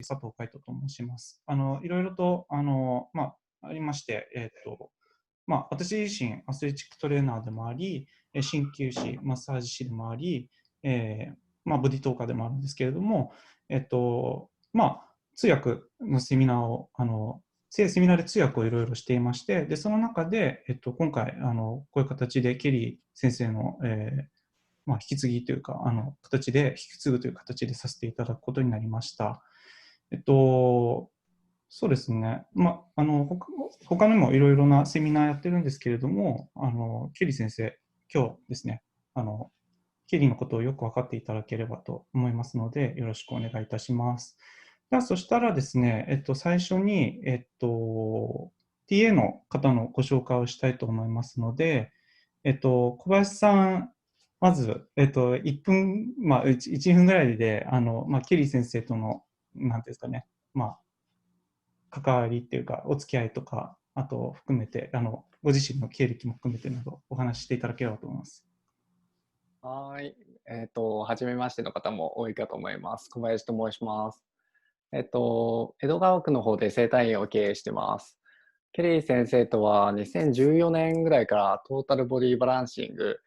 佐藤海人と申します。いろいろとありまして、私自身、アスレチックトレーナーでもあり、鍼灸師、マッサージ師でもあり、ボディトーカーでもあるんですけれども、通訳のセミナーを、セミナーで通訳をいろいろしていまして、でその中で、今回こういう形でケリー先生の、引き継ぎというか、形で引き継ぐという形でさせていただくことになりました。そうですね、他にもいろいろなセミナーやってるんですけれども、ケリー先生、今日ですね、ケリーのことをよく分かっていただければと思いますので、よろしくお願いいたします。では、そしたらですね、最初に、TA の方のご紹介をしたいと思いますので、小林さん、まず、1分、1分ぐらいで、ケリー先生との、なんていうんですかね、関わりっていうか、お付き合いとか、あと含めて、ご自身の経歴も含めてなど、お話ししていただければと思います。はい。初めましての方も多いかと思います。小林と申します。江戸川区の方で整体院を経営してます。ケリー先生とは2014年ぐらいからトータルボディバランシング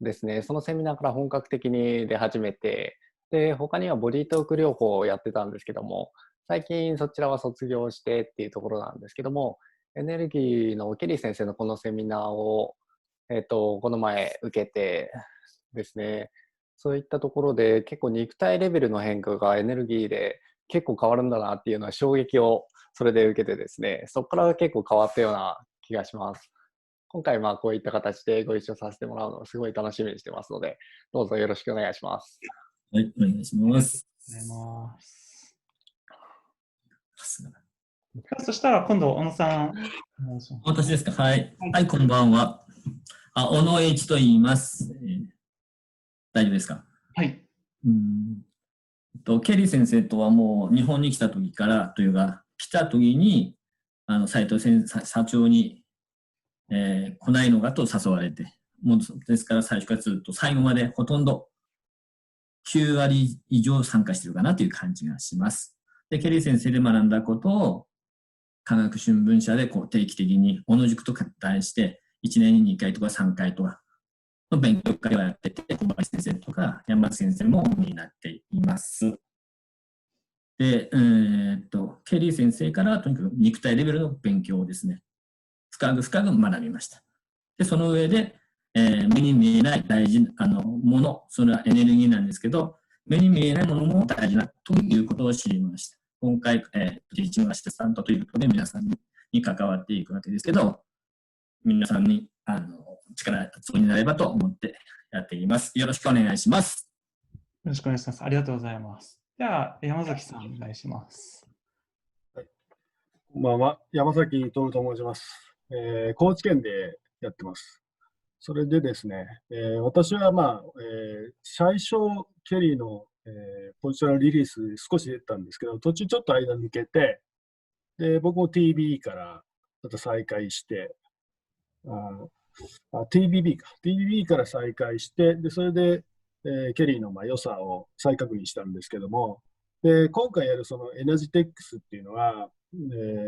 ですね。そのセミナーから本格的に出始めて、で、他にはボディートーク療法をやってたんですけども、最近そちらは卒業してっていうところなんですけども、エネルギーのケリー先生のこのセミナーを、この前受けてですね、そういったところで結構肉体レベルの変化がエネルギーで結構変わるんだなっていうのは衝撃をそれで受けてですね、そこから結構変わったような気がします。今回こういった形でご一緒させてもらうのをすごい楽しみにしてますので、どうぞよろしくお願いします。はい、お願いします。ありがとうございます。そしたら今度、小野さん。私ですか。はい。はい、こんばんは。小野栄一と言います。大丈夫ですか。はい。ケリー先生とはもう日本に来た時からというか、来た時に斉藤社長に、来ないのかと誘われて、もうですから最初からずっと最後までほとんど9割以上参加してるかなという感じがします。で、ケリー先生で学んだことを科学新聞社で定期的に小野塾と合体して1年に2回とか3回とかの勉強会をやってて、小林先生とか山田先生もになっています。で、ケリー先生からとにかく肉体レベルの勉強をですね、深く学びました。で、その上で、目に見えない大事なもの、それはエネルギーなんですけど、目に見えないものも大事だということを知りました。今回、ティーチングアシスタントということで皆さんに関わっていくわけですけど、皆さんに力になればと思ってやっています。よろしくお願いします。よろしくお願いします。ありがとうございます。では、山崎さん、お願いします。はい、こんばんは。山崎徹と申します。高知県でやってます。それでですね、私は最初、ケリーの、ポジショナルリリース少し出たんですけど、途中ちょっと間抜けて、で、僕も TB からまた再開して、TBB か。TBB から再開して、で、それで、ケリーの良さを再確認したんですけども、で、今回やるそのエナジテックスっていうのは、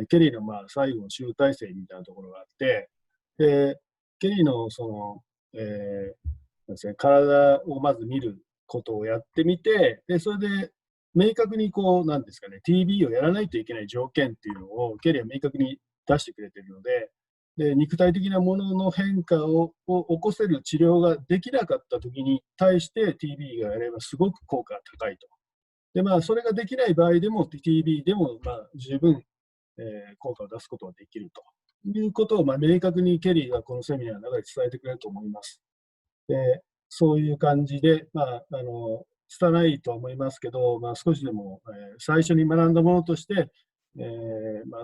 ケリーの最後の集大成みたいなところがあって、で、ケリーのその、なんですね、体をまず見ることをやってみて、で、それで明確になんですかね、TB をやらないといけない条件っていうのをケリーは明確に出してくれているので、で、肉体的なものの変化を起こせる治療ができなかったときに対して TB がやればすごく効果が高いと。で、それができない場合でも TB でも十分、効果を出すことができるということを明確にケリーがこのセミナーの中で伝えてくれると思います。で、そういう感じで、拙いとは思いますけど、少しでも、最初に学んだものとして、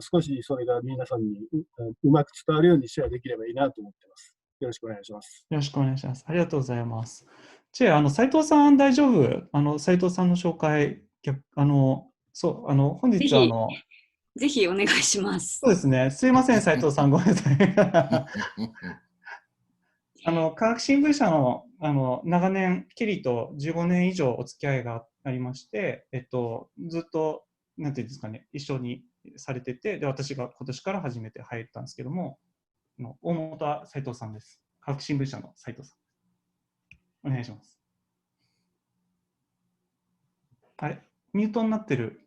少しそれが皆さんにうまく伝わるようにシェアできればいいなと思っています。よろしくお願いします。よろしくお願いします。ありがとうございます。じゃあ、斉藤さん大丈夫？斉藤さんの紹介、本日ぜひお願いします。そうですね。すいません、斉藤さん、ごめんなさい。科学新聞社の、長年、ケリーと15年以上お付き合いがありまして、ずっとなんていうんですかね、一緒にされてて、で、私が今年から初めて入ったんですけども、大本斉藤さんです。科学新聞社の斉藤さん。お願いします。あれ、ミュートになってる。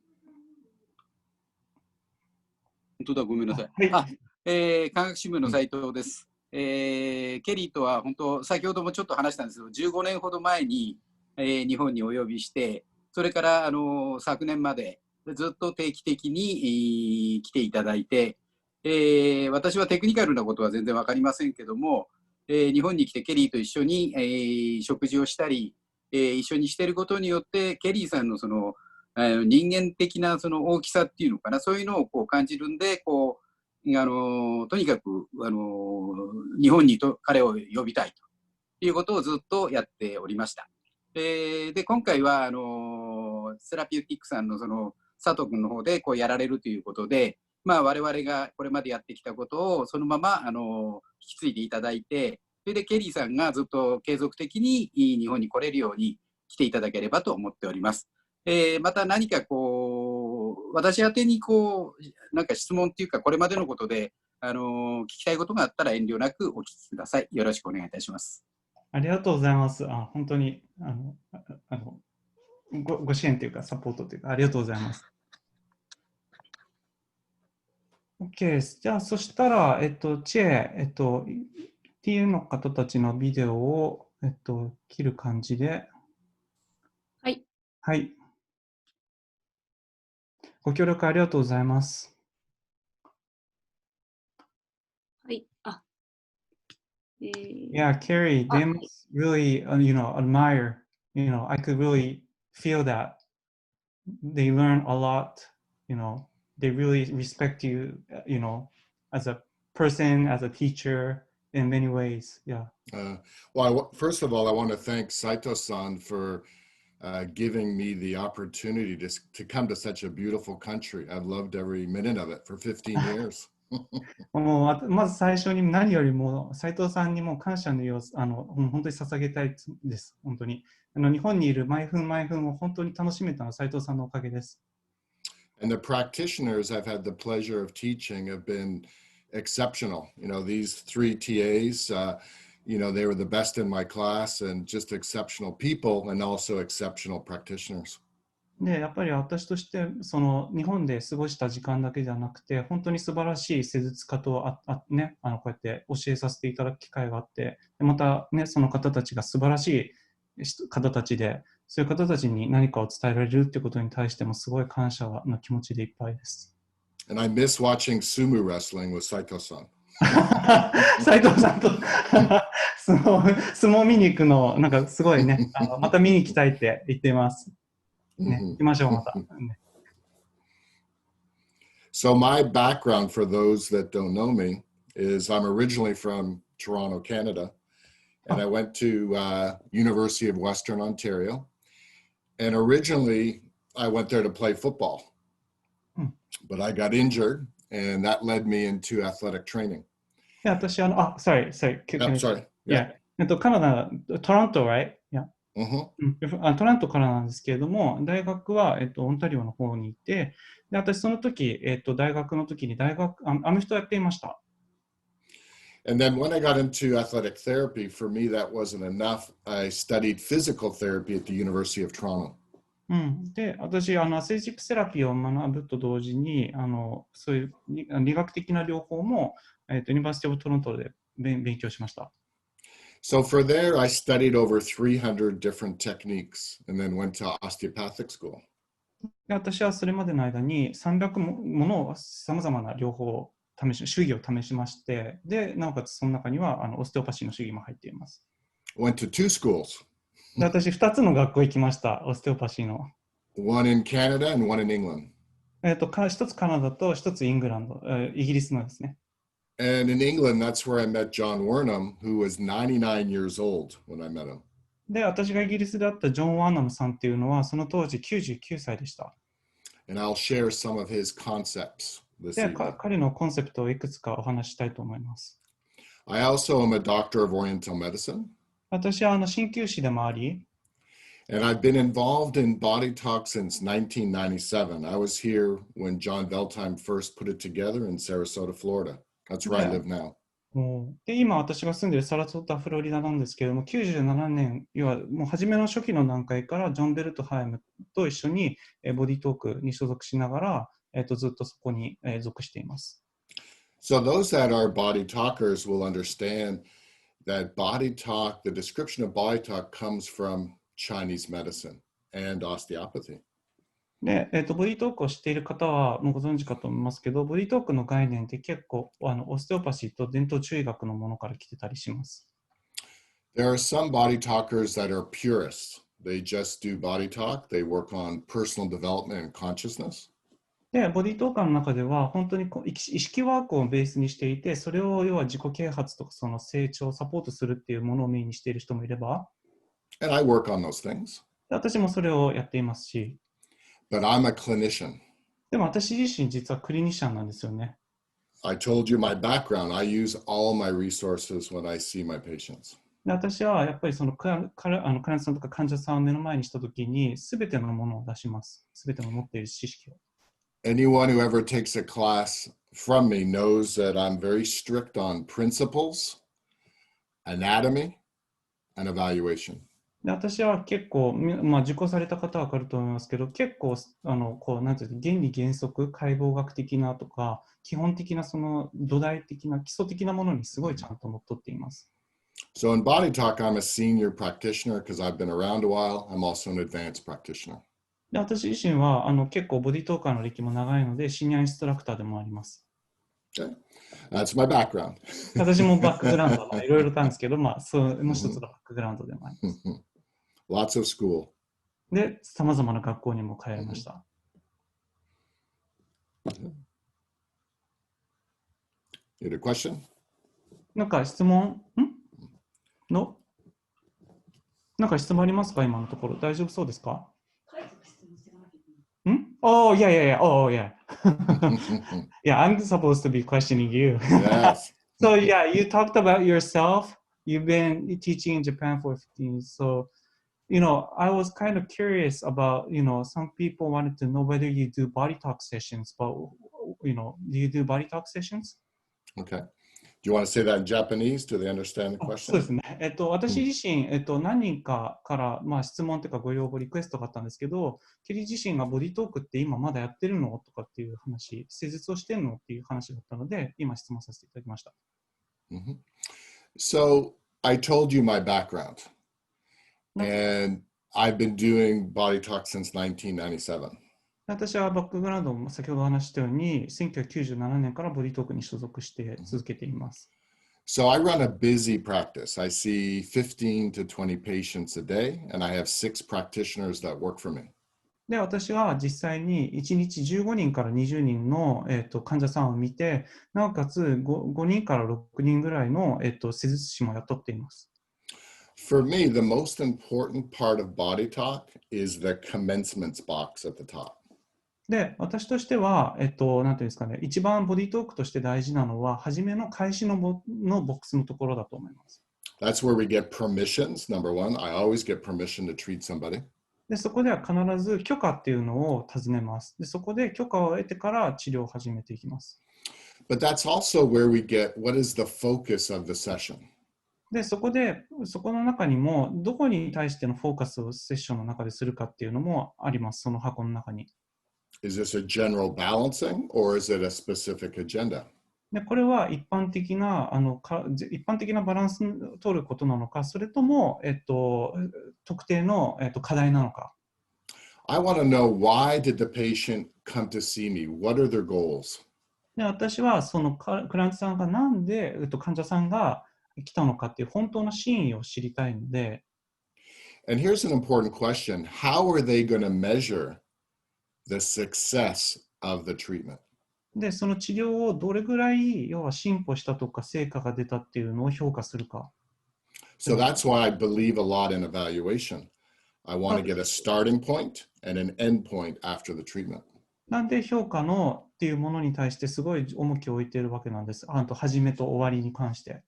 本当だ、ごめんなさい。はい。科学新聞の斉藤です。ケリーとは本当、先ほどもちょっと話したんですけど、15年ほど前に、日本にお呼びして、それから昨年までずっと定期的に、来ていただいて、私はテクニカルなことは全然わかりませんけども、日本に来てケリーと一緒に、食事をしたり、一緒にしていることによって、ケリーさんのその人間的なその大きさっていうのかな、そういうのをこう感じるんで、こうとにかく日本に彼を呼びたいということをずっとやっておりました。で今回はセラピューティックさんのその佐藤君の方でこうやられるということで、まあ、我々がこれまでやってきたことをそのまま引き継いでいただいて、それでケリーさんがずっと継続的に日本に来れるように来ていただければと思っております。また何かこう私宛てにこうなんか質問っていうかこれまでのことで聞きたいことがあったら遠慮なくお聞きください。よろしくお願いいたします。ありがとうございます。本当にご支援というかサポートというかありがとうございます。OK です。じゃあそしたら、知恵、TU の方たちのビデオを、切る感じで。はい。はい。ご協力ありがとうございます。はい。Yeah, Carrie, they must really, admire, I could really feel that they learn a lot, they really respect you, as a person, as a teacher in many ways. Yeah. Well, first of all, I want to thank Saito-san for giving me the opportunity to come to such a beautiful country. I've loved every minute of it for 15 years. もうまず最初に何よりも斉藤さんにも感謝の様子本当に捧げたいです。本当に日本にいる毎分毎分を本当に楽しめたのは斉藤さんのおかげです。And the practitioners I've had the pleasure of teaching have been exceptional. These 3 TAs, they were the best in my class and just exceptional people and also exceptional practitioners. でやっぱり私として日本で過ごした時間だけじゃなくて本当に素晴らしい施術家とこうやって教えさせていただく機会があってまたねその方たちが素晴らしい方たちでそういう方たちに何かを伝えられるってことに対してもすごい感謝の気持ちでいっぱいです。And I miss watching sumo wrestling with Saito-san. 斉藤さんと相撲見に行くのなんかすごいねまた見に行きたいって言っています。ね、行きましょうまた。So my background for those that don't know me is I'm originally from Toronto, Canada, and I went to University of Western Ontario. And originally I went there to play football, but I got injured, and that led me into athletic training. いや私sorry. Sorry. Yeah. カナダ、トロント、right? Yeah. トラントからなんですけれども、大学は、オンタリオの方にいて、で私その時、大学の時にアメフトやっていました。And then when I got into athletic therapy, for me that wasn't enough. I studied physical therapy at the University of Toronto. で、私アスレチックセラピーを学ぶと同時に、そういう理学的な療法も、ユニバーシティオブトロントで勉強しました。So for there, I studied over 300 different techniques and then went to osteopathic school. 私はそれまでの間に300ものをさまざまな療法を主義を試しまして、で、なおかつその中にはオステオパシーの主義も入っています。Went to 2 schools. で私2つの学校行きました、オステオパシーの。One in Canada and one in England. 1つカナダと1つイングランド、イギリスのですね。And in England, that's where I met John Wernham, who was 99 years old when I met him. で、私がイギリスで会ったジョン・ワーナムさんっていうのは、その当時99歳でした。And I'll share some of his concepts this で、 evening. 彼のコンセプトをいくつかお話ししたいと思います。I also am a doctor of Oriental medicine. 私は鍼灸師でもあり、And I've been involved in Body Talk since 1997. I was here when John Veltheim first put it together in Sarasota, Florida. That's where I live now. で、今私が住んでいるサラソータ、フロリダなんですけれども、97年、要はもう初めの初期の段階からジョン・ベルトハイムと一緒にボディートークに所属しながら、ずっとそこに属しています。So those that are body talkers will understand that body talk, the description of body talk comes from Chinese medicine and osteopathy. で、ボディートークを知っている方はもうご存知かと思いますけど、ボディートークの概念って結構オステオパシーと伝統中医学のものから来てたりします。There are some body talkers that are purists. They just do body talk. They work on personal development and consciousness. で、ボディートーカーの中では本当に意識ワークをベースにしていて、それを要は自己啓発とかその成長をサポートするっていうものをメインにしている人もいれば、And I work on those things. 私もそれをやっていますし、But I'm a clinician. でも私自身実はクリニシャンなんですよね。I told you my background. I use all my resources when I see my patients. で私はやっぱりそのクライアントさんとか患者さんを目の前にしたときに、すべてのものを出します。すべての持っている知識を。Anyone who ever takes a class from me knows that I'm very strict on principles, anatomy, and evaluation. で私は結構、受講された方は分かると思いますけど、結構なんていうの、原理原則、解剖学的なとか、基本的なその土台的な基礎的なものにすごいちゃんとのっとっています。So in Body Talk, I'm a senior practitioner because I've been around a while. I'm also an advanced practitioner. で私自身は結構ボディトーカーの歴も長いので、シニアインストラクターでもあります。Okay. That's my background. 私もバックグラウンドはいろいろあるんですけど、その一つのバックグラウンドでもあります。Lots of school. で、さまざまな学校にも通いました。You had a question? なんか質問なんか質問ありますか今のところ。大丈夫そうですかOh, yeah. Oh, yeah. Yeah, I'm supposed to be questioning you. Yes. So, yeah, you talked about yourself. You've been teaching in Japan for 15 years. So, I was kind of curious about, some people wanted to know whether you do body talk sessions, but, do you do body talk sessions? Okay. Do you want to say that in Japanese? Do they understand the そう question? ですね。私自身、何人かから、質問というかご要望、リクエストがあったんですけど、ケリー自身がボディトークって今まだやってるのとかっていう話、施術をしてるのっていう話だったので、今質問させていただきました。So, I told you my background. And I've been doing body talk since 1997. 私はバックグラウンドも先ほど話したように、1997年からボディトークに所属して続けています。So I run a busy practice. I see 15 to 20 patients a day, and I have 6 practitioners that work for me. で、私は実際に1日15人から20人の、患者さんを見て、なおかつ 5人から6人ぐらいの、施術師も雇っています。For me, the most important part of body talk is the commencements box at the top. で、私としては、なんていうんですかね、一番ボディトークとして大事なのは、初めの開始のボックスのところだと思います。That's where we get permissions. Number one, I always get permission to treat somebody. で、そこでは必ず許可っていうのを尋ねます。で、そこで許可を得てから治療を始めていきます。But that's also where we get what is the focus of the session. で、そこの中にも、どこに対してのフォーカスをセッションの中でするかっていうのもあります、その箱の中に。Is this a general balancing or is it a specific agenda? でこれは一般的なバランスを取ることなのか、それとも、特定の、課題なのか。I want to know why did the patient come to see me? What are their goals? で私はそのクライアントさんがなんで、患者さんが来たのかっていう本当の真意を知りたいので。And here's an important question. How are they going to measure the success of the treatment? で、その治療をどれぐらい要は進歩したとか成果が出たっていうのを評価するか。So that's why I believe a lot in evaluation. I want to get a starting point and an end point after the treatment. なんで評価のっていうものに対してすごい重きを置いているわけなんです。始めと終わりに関して。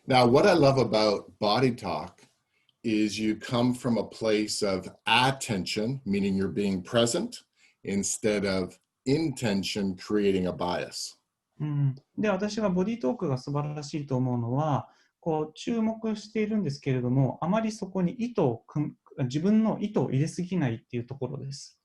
Now, what I love about body talk is you come from a place of attention, meaning you're being present, instead of intention, creating a bias. で、私がボディートークが素晴らしいと思うのは、こう注目しているんですけれども、あまりそこに自分の意図を入れすぎないっていうところです。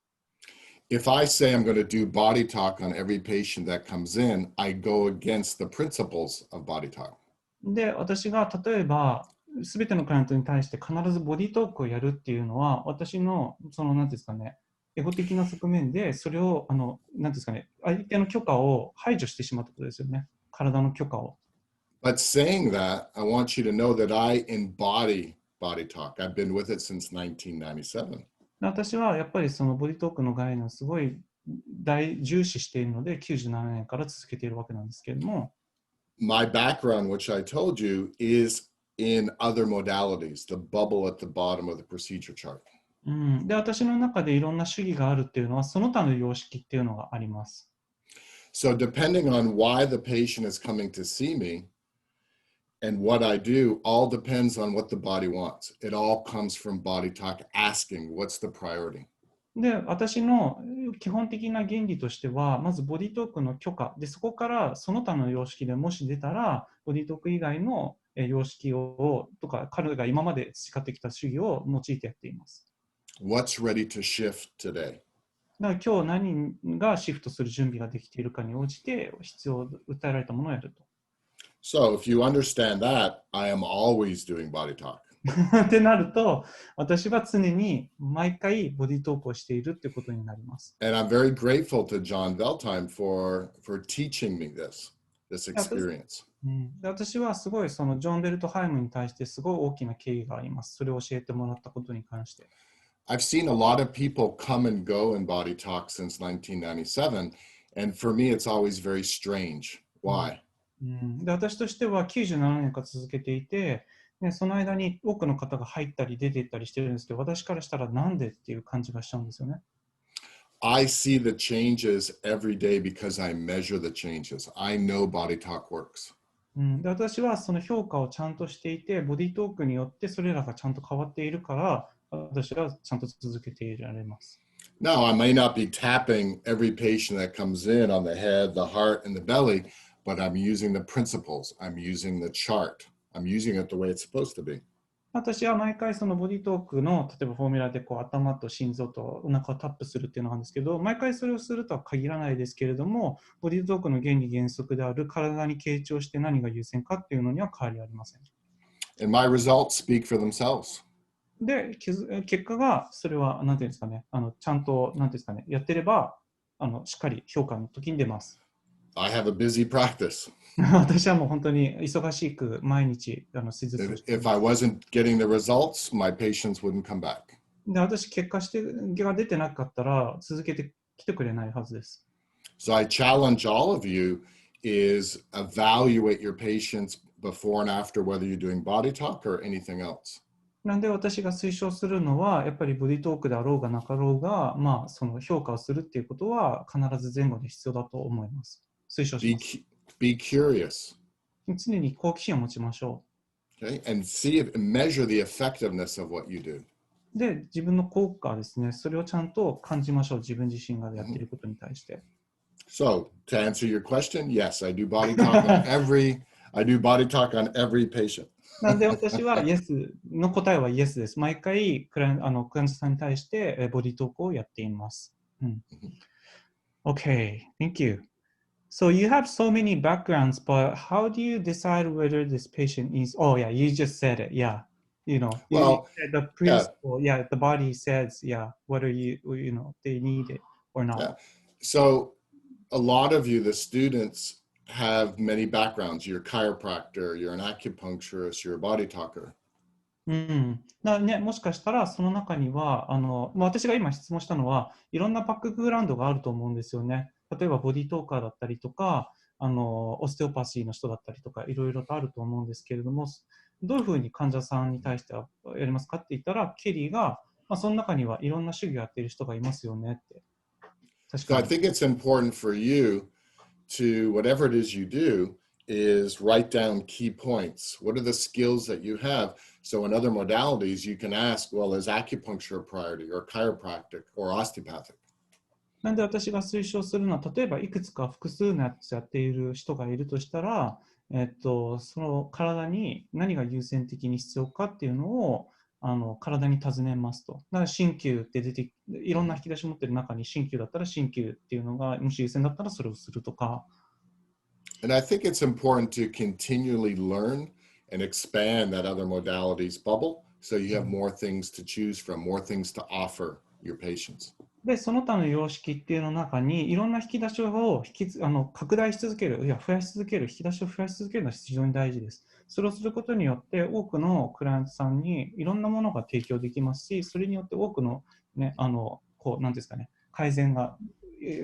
If I say I'm going to do body talk on every patient that comes in, I go against the principles of body talk. で、私が例えば、すべてのクライアントに対して必ずボディートークをやるっていうのは、私の、なんですかね、エゴ的な側面で、それを、なんですかね、相手の許可を排除してしまったことですよね。体の許可を。But saying that, I want you to know that I embody body talk. I've been with it since 1997. 私はやっぱりそのボディートークの概念をすごい重視しているので、97年から続けているわけなんですけれども。My background, which I told you, is in other modalities, the bubble at the bottom of the procedure chart. で、私の中でいろんな主義があるっていうのは、その他の様式っていうのがあります。So depending on why the patient is coming to see me and what I do, all depends on what the body wants. It all comes from body talk asking, what's the priority? で、私の基本的な原理としては、まずボディートークの許可で、そこからその他の様式でもし出たら、ボディートーク以外の様式をとか、彼が今まで培ってきた主義を用いてやっています。What's ready to shift today? だから今日何がシフトする準備ができているかに応じて必要、訴えられたものをやると。So if you understand that, I am always doing body talk. ってなると、私は常に毎回ボディートークをしているってことになります。And I'm very grateful to John Veltheim for teaching me this experience. で、私はすごいそのジョン・ベルトハイムに対してすごい大きな敬意があります。それを教えてもらったことに関して。I've seen a lot of people come and go in body talk since 1997, and for me, it's always very strange. Why? で、私としては97年から続けていて、ね、その間に多くの方が入ったり出ていったりしてるんですけど、私からしたらなんでっていう感じがしちゃうんですよね。I see the changes every day because I measure the changes. I know body talk works. で、私はその評価をちゃんとしていて、ボディートークによってそれらがちゃんと変わっているから、私はちゃんと続けていられます。Now, I may not be tapping every patient that comes in on the head, the heart, and the belly, but I'm using the principles. I'm using the chart. I'm using it the way it's supposed to be. 私は毎回そのボディートークの例えばフォーミュラでこう頭と心臓とお腹をタップするっていうのがあるんですけど、毎回それをするとは限らないですけれども、ボディートークの原理原則である体に傾聴して何が優先かっていうのには変わりありません。And my results speak for themselves. で、結果がそれは何ていうんですかね、ちゃんと何ていうんですかね、やってればしっかり評価の時に出ます。I have a busy practice. 私はもう本当に忙しく毎日施術をしています。If I wasn't getting the results, my patients wouldn't come back. で、私結果が出てなかったら続けてきてくれないはずです。So I challenge all of you is evaluate your patients before and after whether you're doing body talk or anything else. なんで私が推奨するのは、やっぱりボディトークであろうがなかろうが、まあ、その評価をするっていうことは必ず前後で必要だと思います。推奨します。Be curious. 常に好奇心を持ちましょう。Okay? And measure the effectiveness of what you do. で、自分の効果ですね、それをちゃんと感じましょう。自分自身がやっていることに対して。So, to answer your question, yes, I do body talk on every patient. なんで私は Yes の答えは Yes です。毎回クライアントさんに対してボディトークをやっています。Okay, thank you. So you have so many backgrounds, but how do you decide whether this patient is? Oh yeah, you just said it. Yeah, you know, the principle. Yeah, the body says, yeah, whether they need it or not. Yeah. So a lot of you, the students, have many backgrounds. You're a chiropractor, you're an acupuncturist, you're a body talker. ね、もしかしたらその中には私が今質問したのはいろんなバックグラウンドがあると思うんですよね。例えばボディトーカーだったりとかオステオパシーの人だったりとかいろいろとあると思うんですけれども、どういうふうに患者さんに対してはやりますかって言ったら、ケリーが、その中にはいろんな主義をやっている人がいますよねって。確かに。So I think it's important for you to, whatever it is you do, is write down key points. What are the skills that you have So in other modalities, you can ask, well, is acupuncture a priority or chiropractic or osteopathic? なんで私が推奨するのは、例えばいくつか複数のやつやっている人がいるとしたら、その体に何が優先的に必要かっていうのを体に尋ねますと。だから鍼灸って出て、いろんな引き出し持ってる中に鍼灸だったら鍼灸っていうのが、もし優先だったらそれをするとか。And I think it's important to continually learn and expand that other modalities bubble so you have more things to choose from, more things to offer your patients. で、その他の様式っていうの中にいろんな引き出しを拡大し続ける、いや増やし続ける、引き出しを増やし続けるのは非常に大事です。それをすることによって多くのクライアントさんにいろんなものが提供できますし、それによって多くの、ね、こうなんですかね、改善が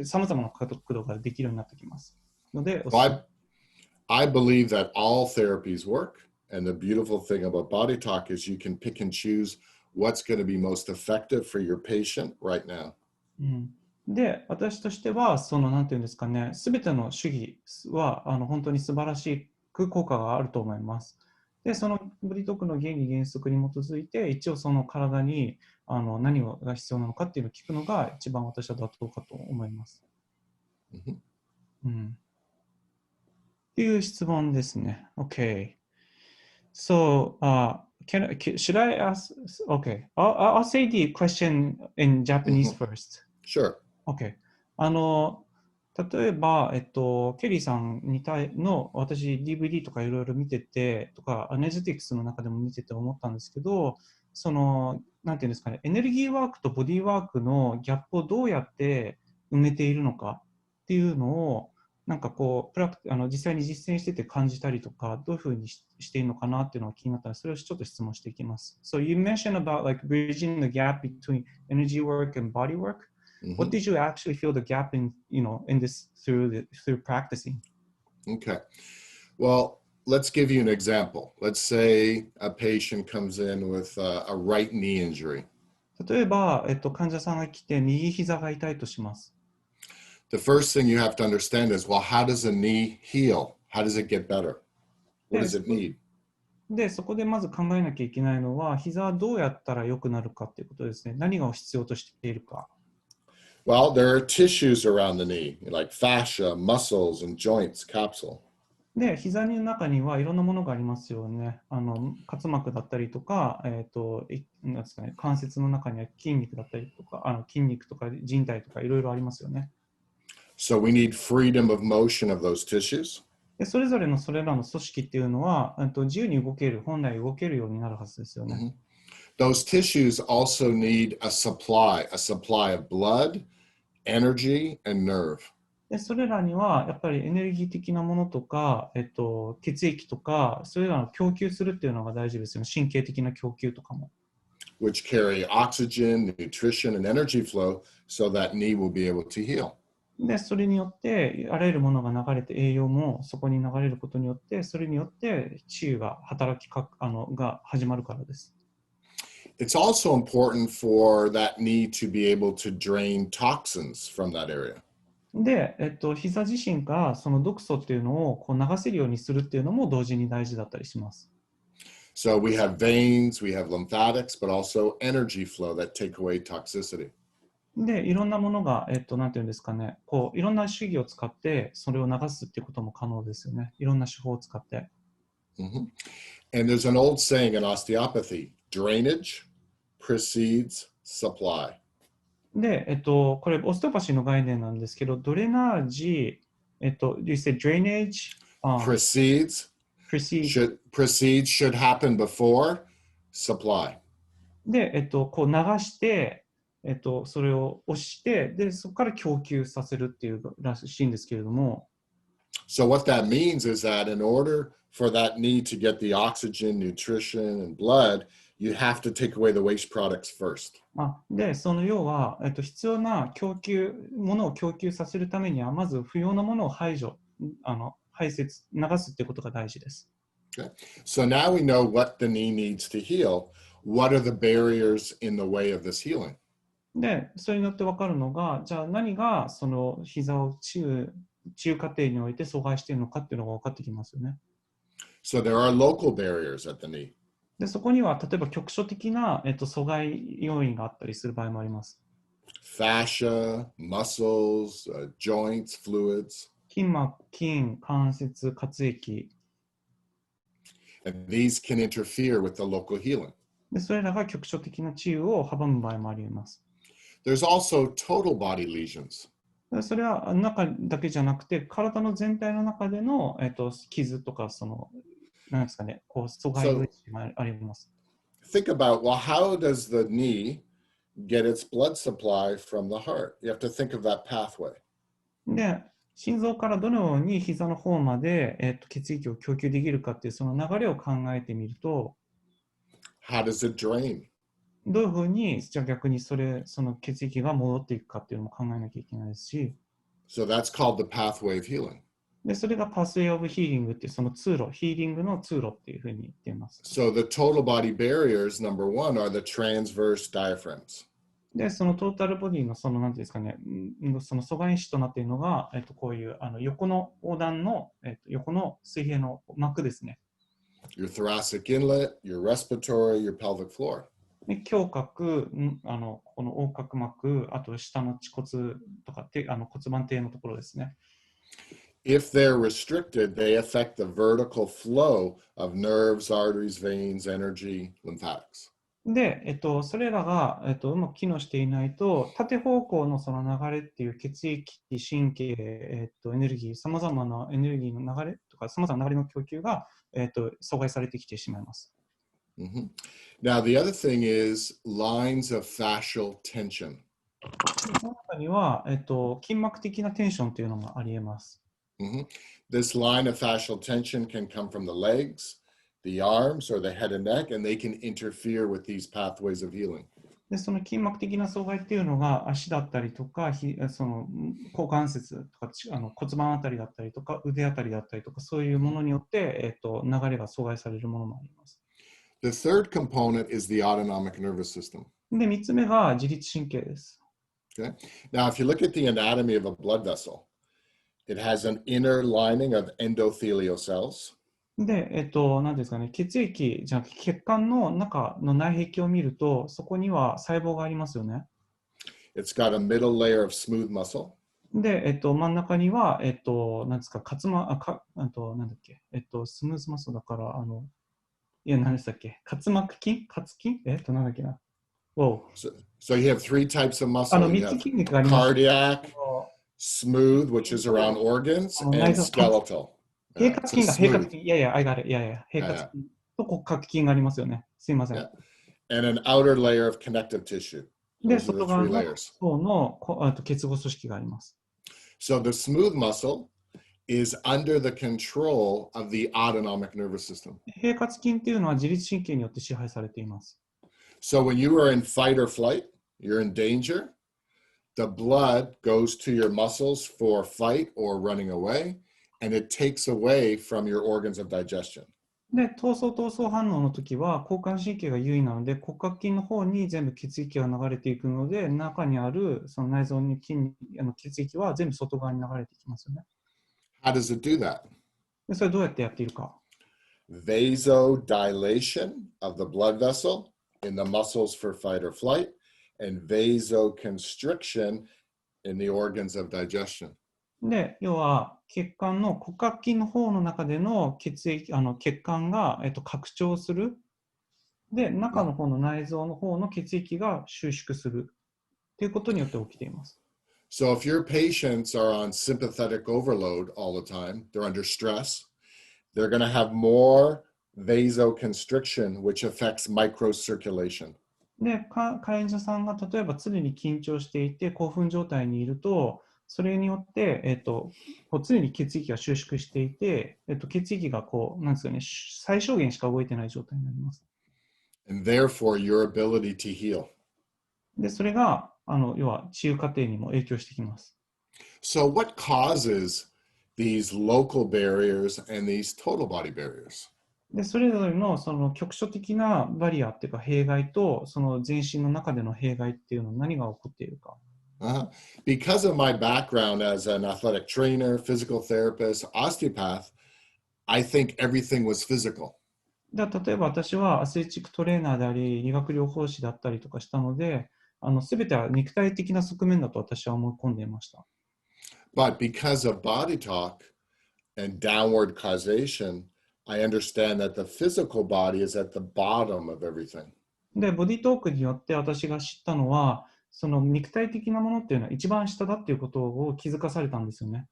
さまざまな角度ができるようになってきますので、I believe that all therapies work, and the beautiful thing about Body Talk is you can pick and choose what's going to be most effective for your patient right now. で、私としては、なんていうんですかね、すべての主義は本当に素晴らしく効果があると思います。で、そのボディトークの原理原則に基づいて、一応その体に何が必要なのかっていうのを聞くのが一番私は妥当かと思います。っていう質問ですね。OK. So, should I ask? Okay. I'll say the question in Japanese first. Sure. OK. 例えば、ケリーさんの私 DVD とかいろいろ見てて、とか、Energetic の中でも見てて思ったんですけど、なんていうんですかね、エネルギーワークとボディーワークのギャップをどうやって埋めているのかっていうのを、なんかこう実際に実践してて感じたりとか、どういうふうにしているのかなっていうのが気になったら、それをちょっと質問していきます。So you mentioned about like bridging the gap between energy work and body work. What did you actually feel the gap in, in this through practicing? Okay. Well, let's give you an example. Let's say a patient comes in with a right knee injury. 例えば、患者さんが来て右膝が痛いとします。The first thing you have to understand is, well, how does a knee heal? How does it get better? What does it need? で、そこでまず考えなきゃいけないのは、膝はどうやったら良くなるかっていうことですね。何が必要としているか。Well, there are tissues around the knee, like fascia, muscles, and joints, capsule. で、膝の中にはいろんなものがありますよね。滑膜だったりとか、なんですかね、関節の中には筋肉だったりとか、筋肉とか靭帯とかいろいろありますよね。So we need freedom of motion of those tissues. でそれぞれのそれらの組織っていうのは、自由に動ける、本来動けるようになるはずですよね。Those tissues also need a supply of blood, energy, and nerve. でそれらにはやっぱりエネルギー的なものとか、血液とか、それらの供給するっていうのが大事ですよね。神経的な供給とかも。Which carry oxygen, nutrition, and energy flow so that knee will be able to heal. で、それによって、あらゆるものが流れて、栄養もそこに流れることによって、それによって治癒がが始まるからです。It's also important for that knee to be able to drain toxins from that area. で、膝自身がその毒素っていうのをこう流せるようにするっていうのも同時に大事だったりします。So we have veins, we have lymphatics, but also energy flow that take away toxicity. で、いろんなものが、なんていうんですかね、こういろんな手技を使ってそれを流すっていうことも可能ですよね。いろんな手法を使って。And there's an old saying in osteopathy, drainage precedes supply. で、これ、オステオパシーの概念なんですけど、ドレナージ、you say drainage? Precedes should happen before supply. で、こう流して、それを押して、で、そこから供給させるっていうらしいんですけれども。So what that means is that in order for that knee to get the oxygen, nutrition, and blood, you have to take away the waste products first. で、その要は、必要なものを供給させるためには、まず不要なものを排除、排泄、流すってことが大事です。Okay. So now we know what the knee needs to heal. What are the barriers in the way of this healing? で、それによって分かるのが、じゃあ何がその膝を治癒過程において阻害しているのかっていうのが分かってきますよね。So there are local barriers at the knee. で、そこには例えば局所的な、阻害要因があったりする場合もあります。Fascia, muscles, joints, fluids. 筋膜、筋、関節、活液。And these can interfere with the local healing. で、それらが局所的な治癒を阻む場合もあります。There's also total body lesions. それは中だけじゃなくて、体の全体の中での、傷とか、なんですかね、こう阻害物質があります。Think about, well, how does the knee get its blood supply from the heart? You have to think of that pathway. で、心臓からどのように膝の方まで、血液を供給できるかっていうその流れを考えてみると、How does it drain? どういうふうにじゃあ逆にその血液が戻っていくかっていうのも考えなきゃいけないですし、So that's called the pathway of healing. でそれがパスウェイオブヒーリングっていうその通路、ヒーリングの通路っていうふうに言っています。So the total body barriers, number one, are the transverse diaphragms. で、そのトータルボディのなんていうんですかね、その阻害因子となっているのが、こういう横の横断の、横の水平の膜ですね。Your thoracic inlet, your respiratory, your pelvic floor. で胸郭、この横隔膜、あと下の恥骨とか骨盤底のところですね。If they're restricted, they affect the vertical flow of nerves, arteries, veins, energy, lymphatics. で、それらが、うまく機能していないと、縦方向のその流れっていう血液、神経、エネルギー、さまざまなエネルギーの流れとか、さまざまな流れの供給が、阻害されてきてしまいます。Mm-hmm. Now, the other thing is lines of fascial tension. その中には、筋膜的なテンションというのがあり得ます。Mm-hmm. This line of fascial tension can come from the legs, the arms, or the head and neck, and they can interfere with these pathways of healing. でその筋膜的な障害っていうのが足だったりとか、その股関節とか骨盤あたりだったりとか腕あたりだったりとかそういうものによって、流れが阻害されるものもあります。The third component is the autonomic nervous system. で、3つ目が自律神経です。Okay? Now, if you look at the anatomy of a blood vessel, it has an inner lining of endothelial cells. で、何ですかね、血液じゃなくて血管の中の内壁を見ると、そこには細胞がありますよね。It's got a middle layer of smooth muscle. で、真ん中には、何ですか、なんだっけ、スムーズマッスルだから、いや、何でしたっけ、滑膜筋なんだっけな。So you have three types of muscle. You have cardiac, smooth, which is around organs, and skeletal. 平滑筋が、平滑筋。いやいや、平滑筋と骨格筋がありますよね。すいません。And an outer layer of connective tissue. で、外側の層の結合組織があります。So the smooth muscle is under the control of the autonomic nervous system. 平滑筋っていうのは自律神経によって支配されています。So when you are in fight or flight, you're in danger, the blood goes to your muscles for fight or running away, and it takes away from your organs of digestion. で、闘争反応の時は交感神経が優位なので骨格筋の方に全部血液が流れていくので中にあるその内臓に血液は全部外側に流れていきますよね。How does it do that? でそれどうやってやっているか。Vasodilation of the blood vessel in the muscles for fight or flight, and vasoconstriction in the organs of digestion. で、要は血管の骨格筋の方の中での血管が、拡張する。で、中の方の内臓の方の血液が収縮するということによって起きています。So if your patients are on sympathetic overload all the time, they're under stress, they're going to have more vasoconstriction, which affects microcirculation. で、患者さんが例えば常に緊張していて興奮状態にいると、それによって、常に血液が収縮していて、血液がなんですかね、最小限しか動いてない状態になります。And therefore, your ability to heal. で、それが要は治癒過程にも影響してきます。So what causes these local barriers and these total body barriers? で、それぞれのその局所的なバリアっていうか弊害と、その全身の中での弊害っていうのは何が起こっているか。Because of my background as an athletic trainer, physical therapist, osteopath, I think everything was physical. 例えば私はアスレチックトレーナーであり、理学療法士だったりとかしたので、すべては肉体的な側面だと私は思い込んでいました。But because of body talk and downward causation, I understand that the physical body is at the bottom of everything. で、ボディトークによって私が知ったのは、その肉体的なものっていうのは一番下だっていうことを気づかされたんですよね。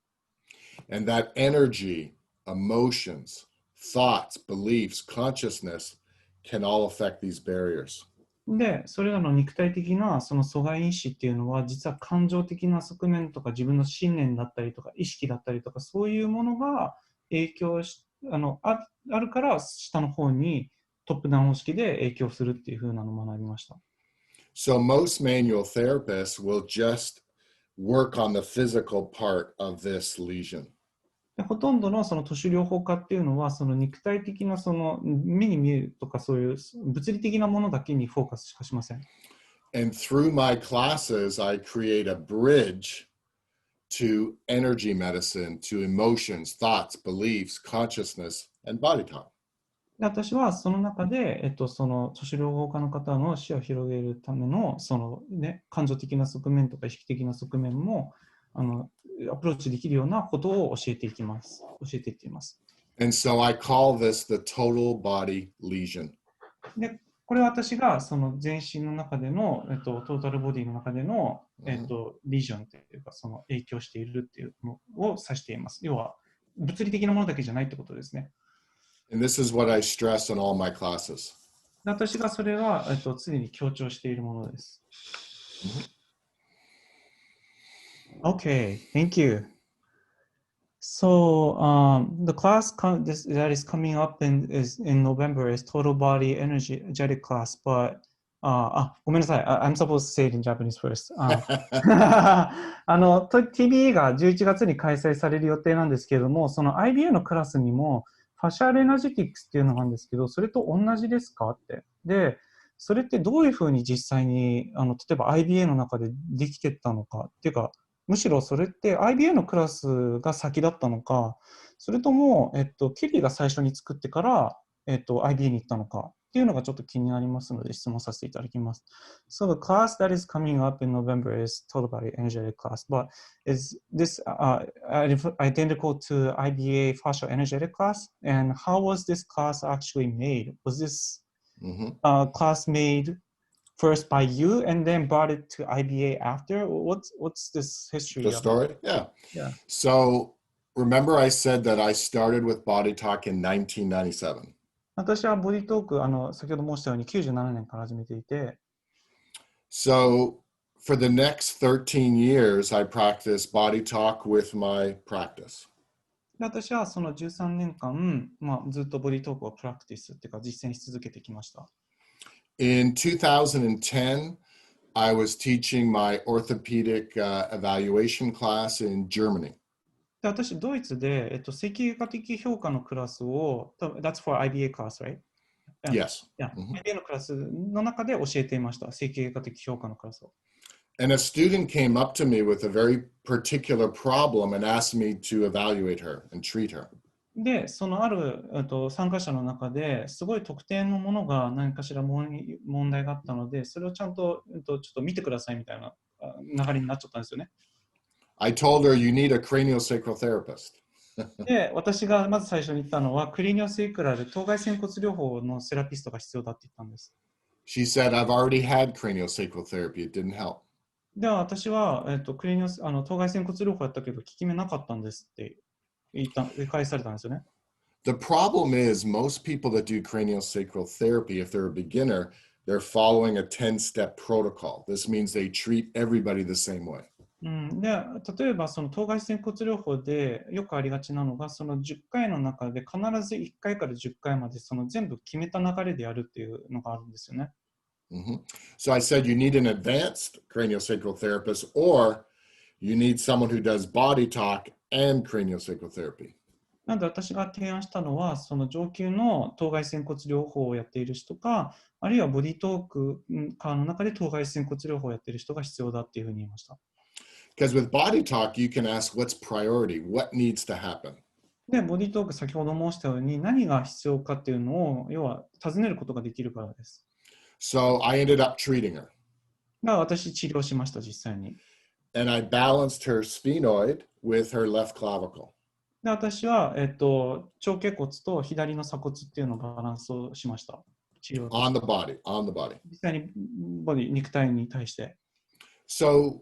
And that energy, emotions, thoughts, beliefs, consciousness can all affect these barriers. で、それらの肉体的なその阻害因子っていうのは、実は感情的な側面とか自分の信念だったりとか意識だったりとか、そういうものが影響しあるから下の方にトップダウン方式で影響するっていう風なのを学びました。So most manual therapists will just work on the physical part of this lesion. でほとんどのその徒手療法家っていうのは、その肉体的なその目に見えるとかそういう物理的なものだけにフォーカスしかしません。And through my classes, I create a bridge to energy medicine, to emotions, thoughts, beliefs, consciousness, and body talk. で私はその中で、その徒手療法家の方の視野を広げるためのその、ね、感情的な側面とか意識的な側面もアプローチできるようなことを教えていっています。And so I call this the total body lesion. でこれは私がその全身の中での、トータルボディの中での、リジョンというかその影響しているっていうのを指しています。要は物理的なものだけじゃないってことですね。And this is what I stress in all my classes. 私がそれは、常に強調しているものです。Okay, thank you. So the class that is coming up in November is Total Body Energetic class, but ごめんなさい。I'm supposed to say it in Japanese first. TBE が11月に開催される予定なんですけれども、その IBA のクラスにもファシャルエナジェティックスっていうのがあるんですけど、それと同じですかって。で、それってどういうふうに実際に例えば IBA の中でできてったのかっていうか、むしろそれって IBA のクラスが先だったのか、それとも、ケリーが最初に作ってから、IBA に行ったのかっていうのがちょっと気になりますので質問させていただきます。So the class that is coming up in November is Total Body Energetic class, but is this identical to IBA Fascial Energetic class? And how was this class actually made? Was this class made first by you and then brought it to IBA after? What's this history? The story? Yeah. So remember I said that I started with Body Talk in 1997. 私はボディトーク、先ほど申したように97年から始めていて。So for the next 13 years, I practiced Body Talk with my practice. 私はその13年間、ずっとボディトークをプラクティスっていうか実践し続けてきました。In 2010, I was teaching my orthopedic evaluation class in Germany. で私、ドイツで、整形外科的評価のクラスを、That's for IBA class, right? Yes. IBA のクラスの中で教えていました。整形外科的評価のクラスを。And a student came up to me with a very particular problem and asked me to evaluate her and treat her. で、そのある参加者の中ですごい特定のものが何かしら問題があったので、それをちゃんとちょっと見てくださいみたいな流れになっちゃったんですよね。I told her you need a craniosacral therapist. で、私がまず最初に言ったのは、クリニオセイクラル、頭蓋腺骨療法のセラピストが必要だって言ったんです。She said, I've already had craniosacral therapy. It didn't help. では、私は、頭蓋腺骨療法やったけど、効き目なかったんですって返されたんですよね。The problem is most people that do craniosacral therapy, if they're a beginner, they're following a 10-step protocol. This means they treat everybody the same way. で例えばその頭蓋腺骨療法でよくありがちなのがその10回の中で必ず1回から10回までその全部決めた流れでやるっていうのがあるんですよね。So I said you need an advanced craniosacral therapist or you need someone who does body talk and craniosacral therapy. なので私が提案したのはその上級の頭蓋腺骨療法をやっている人かあるいはボディトークの中で頭蓋腺骨療法をやっている人が必要だっていうふうに言いました。Because with body talk, you can ask what's priority, what needs to happen. で、ボディートーク、先ほど申したように、何が必要かっていうのを、要は尋ねることができるからです。So I ended up treating her. だから私、治療しました、実際に。And I balanced her sphenoid with her left clavicle. で、私は、腸脛骨と左の鎖骨っていうのをバランスをしました。治療 On the body, on the body. 実際に肉体に対して。So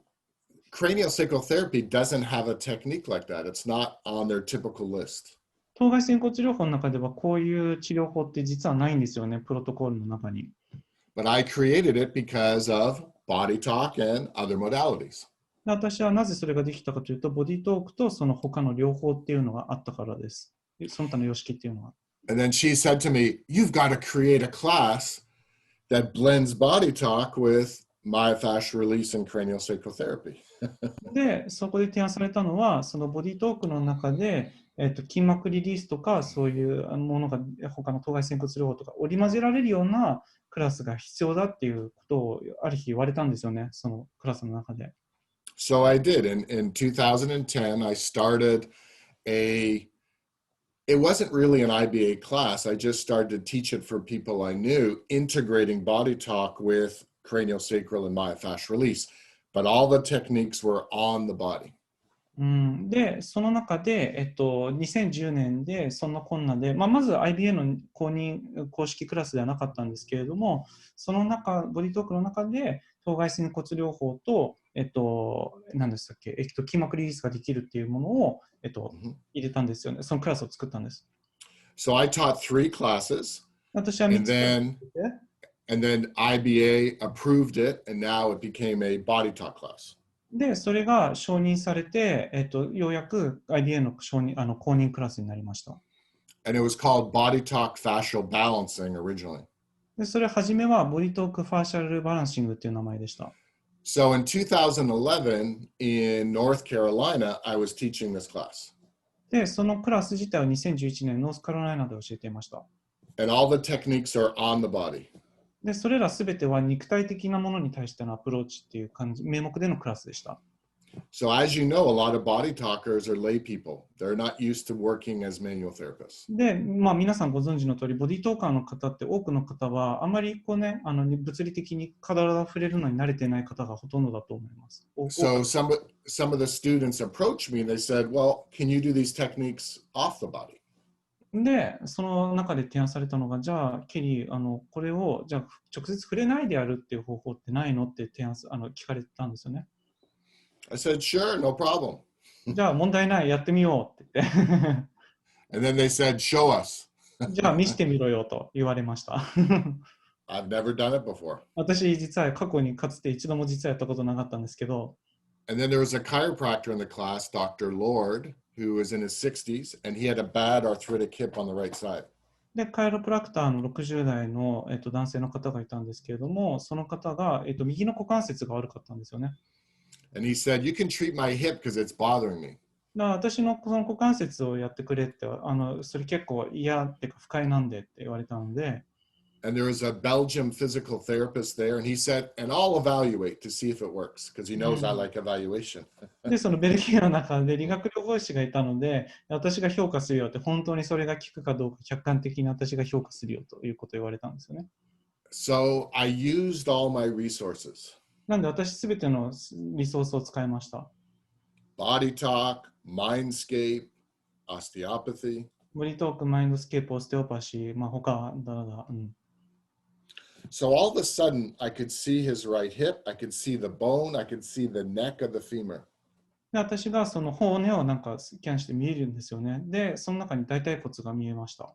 cranial sacral therapy doesn't have a technique like that. It's not on their typical list. 頭蓋仙骨療法の中ではこういう治療法って実はないんですよね、プロトコールの中に。But I created it because of body talk and other modalities. で、私はなぜそれができたかというと、ボディートークとその他の療法っていうのがあったからです。その他の様式っていうのは。And then she said to me, "You've got to create a class that blends body talk with myofascial release and cranial sacral therapy." で、そこで提案されたのは、そのボディートークの中で、筋膜リリースとか、そういうものが他の頭蓋仙骨療法とか織り交ぜられるようなクラスが必要だっていうことをある日言われたんですよね、そのクラスの中で。So I did. In 2010, I started it wasn't really an IBA class. I just started to teach it for people I knew, integrating body talk with cranial sacral and myofascial release. But all the techniques were on the body. で、その中で、2010年でそんなこんなで、まず IBA の公式クラスではなかったんですけれども、その中、ボディートークの中で、頭蓋仙骨療法と、何でしたっけ、筋膜リリースができるっていうものを、入れたんですよね。そのクラスを作ったんです。So I taught 3 classes. 私は3つ And then IBA approved it, and now it became a body talk class. で、それが承認されて、ようやく IBA の公認クラスになりました。And it was called Body Talk Fascial Balancing originally. で、それ初めはボディトークファーシャルバランシングっていう名前でした。So in 2011 in North Carolina, I was teaching this class. で、そのクラス自体は2011年ノースカロライナで教えていました。And all the techniques are on the body. で、それらすべては肉体的なものに対してのアプローチっていう名目でのクラスでした。So as you know, a lot of body talkers are lay people. They're not used to working as manual therapists. で、皆さんご存知の通り、ボディートーカーの方って多くの方はあまり物理的に体を触れるのに慣れていない方がほとんどだと思います。So some of the students approached me and they said, "Well, can you do these techniques off the body?" で、その中で提案されたのが、じゃあ、ケリー、これをじゃあ直接触れないでやるっていう方法ってないのって聞かれたんですよね。I said, "Sure, no problem." じゃあ、問題ない、やってみようって言って。And then they said, "Show us." じゃあ、見せてみろよと言われました。I've never done it before. 私、実は過去にかつて一度も実はやったことなかったんですけど。And then there was a chiropractor in the class, Dr. Lord, who was in his 60s, and he had a bad arthritic hip on the right side. で、カイロプラクターの60代の、男性の方がいたんですけれども、その方が、右の股関節が悪かったんですよね。And he said, "You can treat my hip because it's bothering me." 私のその股関節をやってくれって、それ結構嫌っていうか不快なんでって言われたので。And there was a Belgian physical therapist there, and he said, "And I'll evaluate to see if it works," because he knows I like evaluation. で、そのベルギーの中で理学療法士がいたので、私が評価するよって、本当にそれが効くかどうか客観的に私が評価するよということを言われたんですよね。So I used all my resources. なんで私すべてのリソースを使いました。Body talk, mindscape, osteopathy. ボディトーク、マインドスケープ、オステオパシー、他So all of a sudden, I could see his right hip, I could see the bone, I could see the neck of the femur. で、私がその骨をスキャンして見えるんですよね。で、その中に大腿骨が見えました。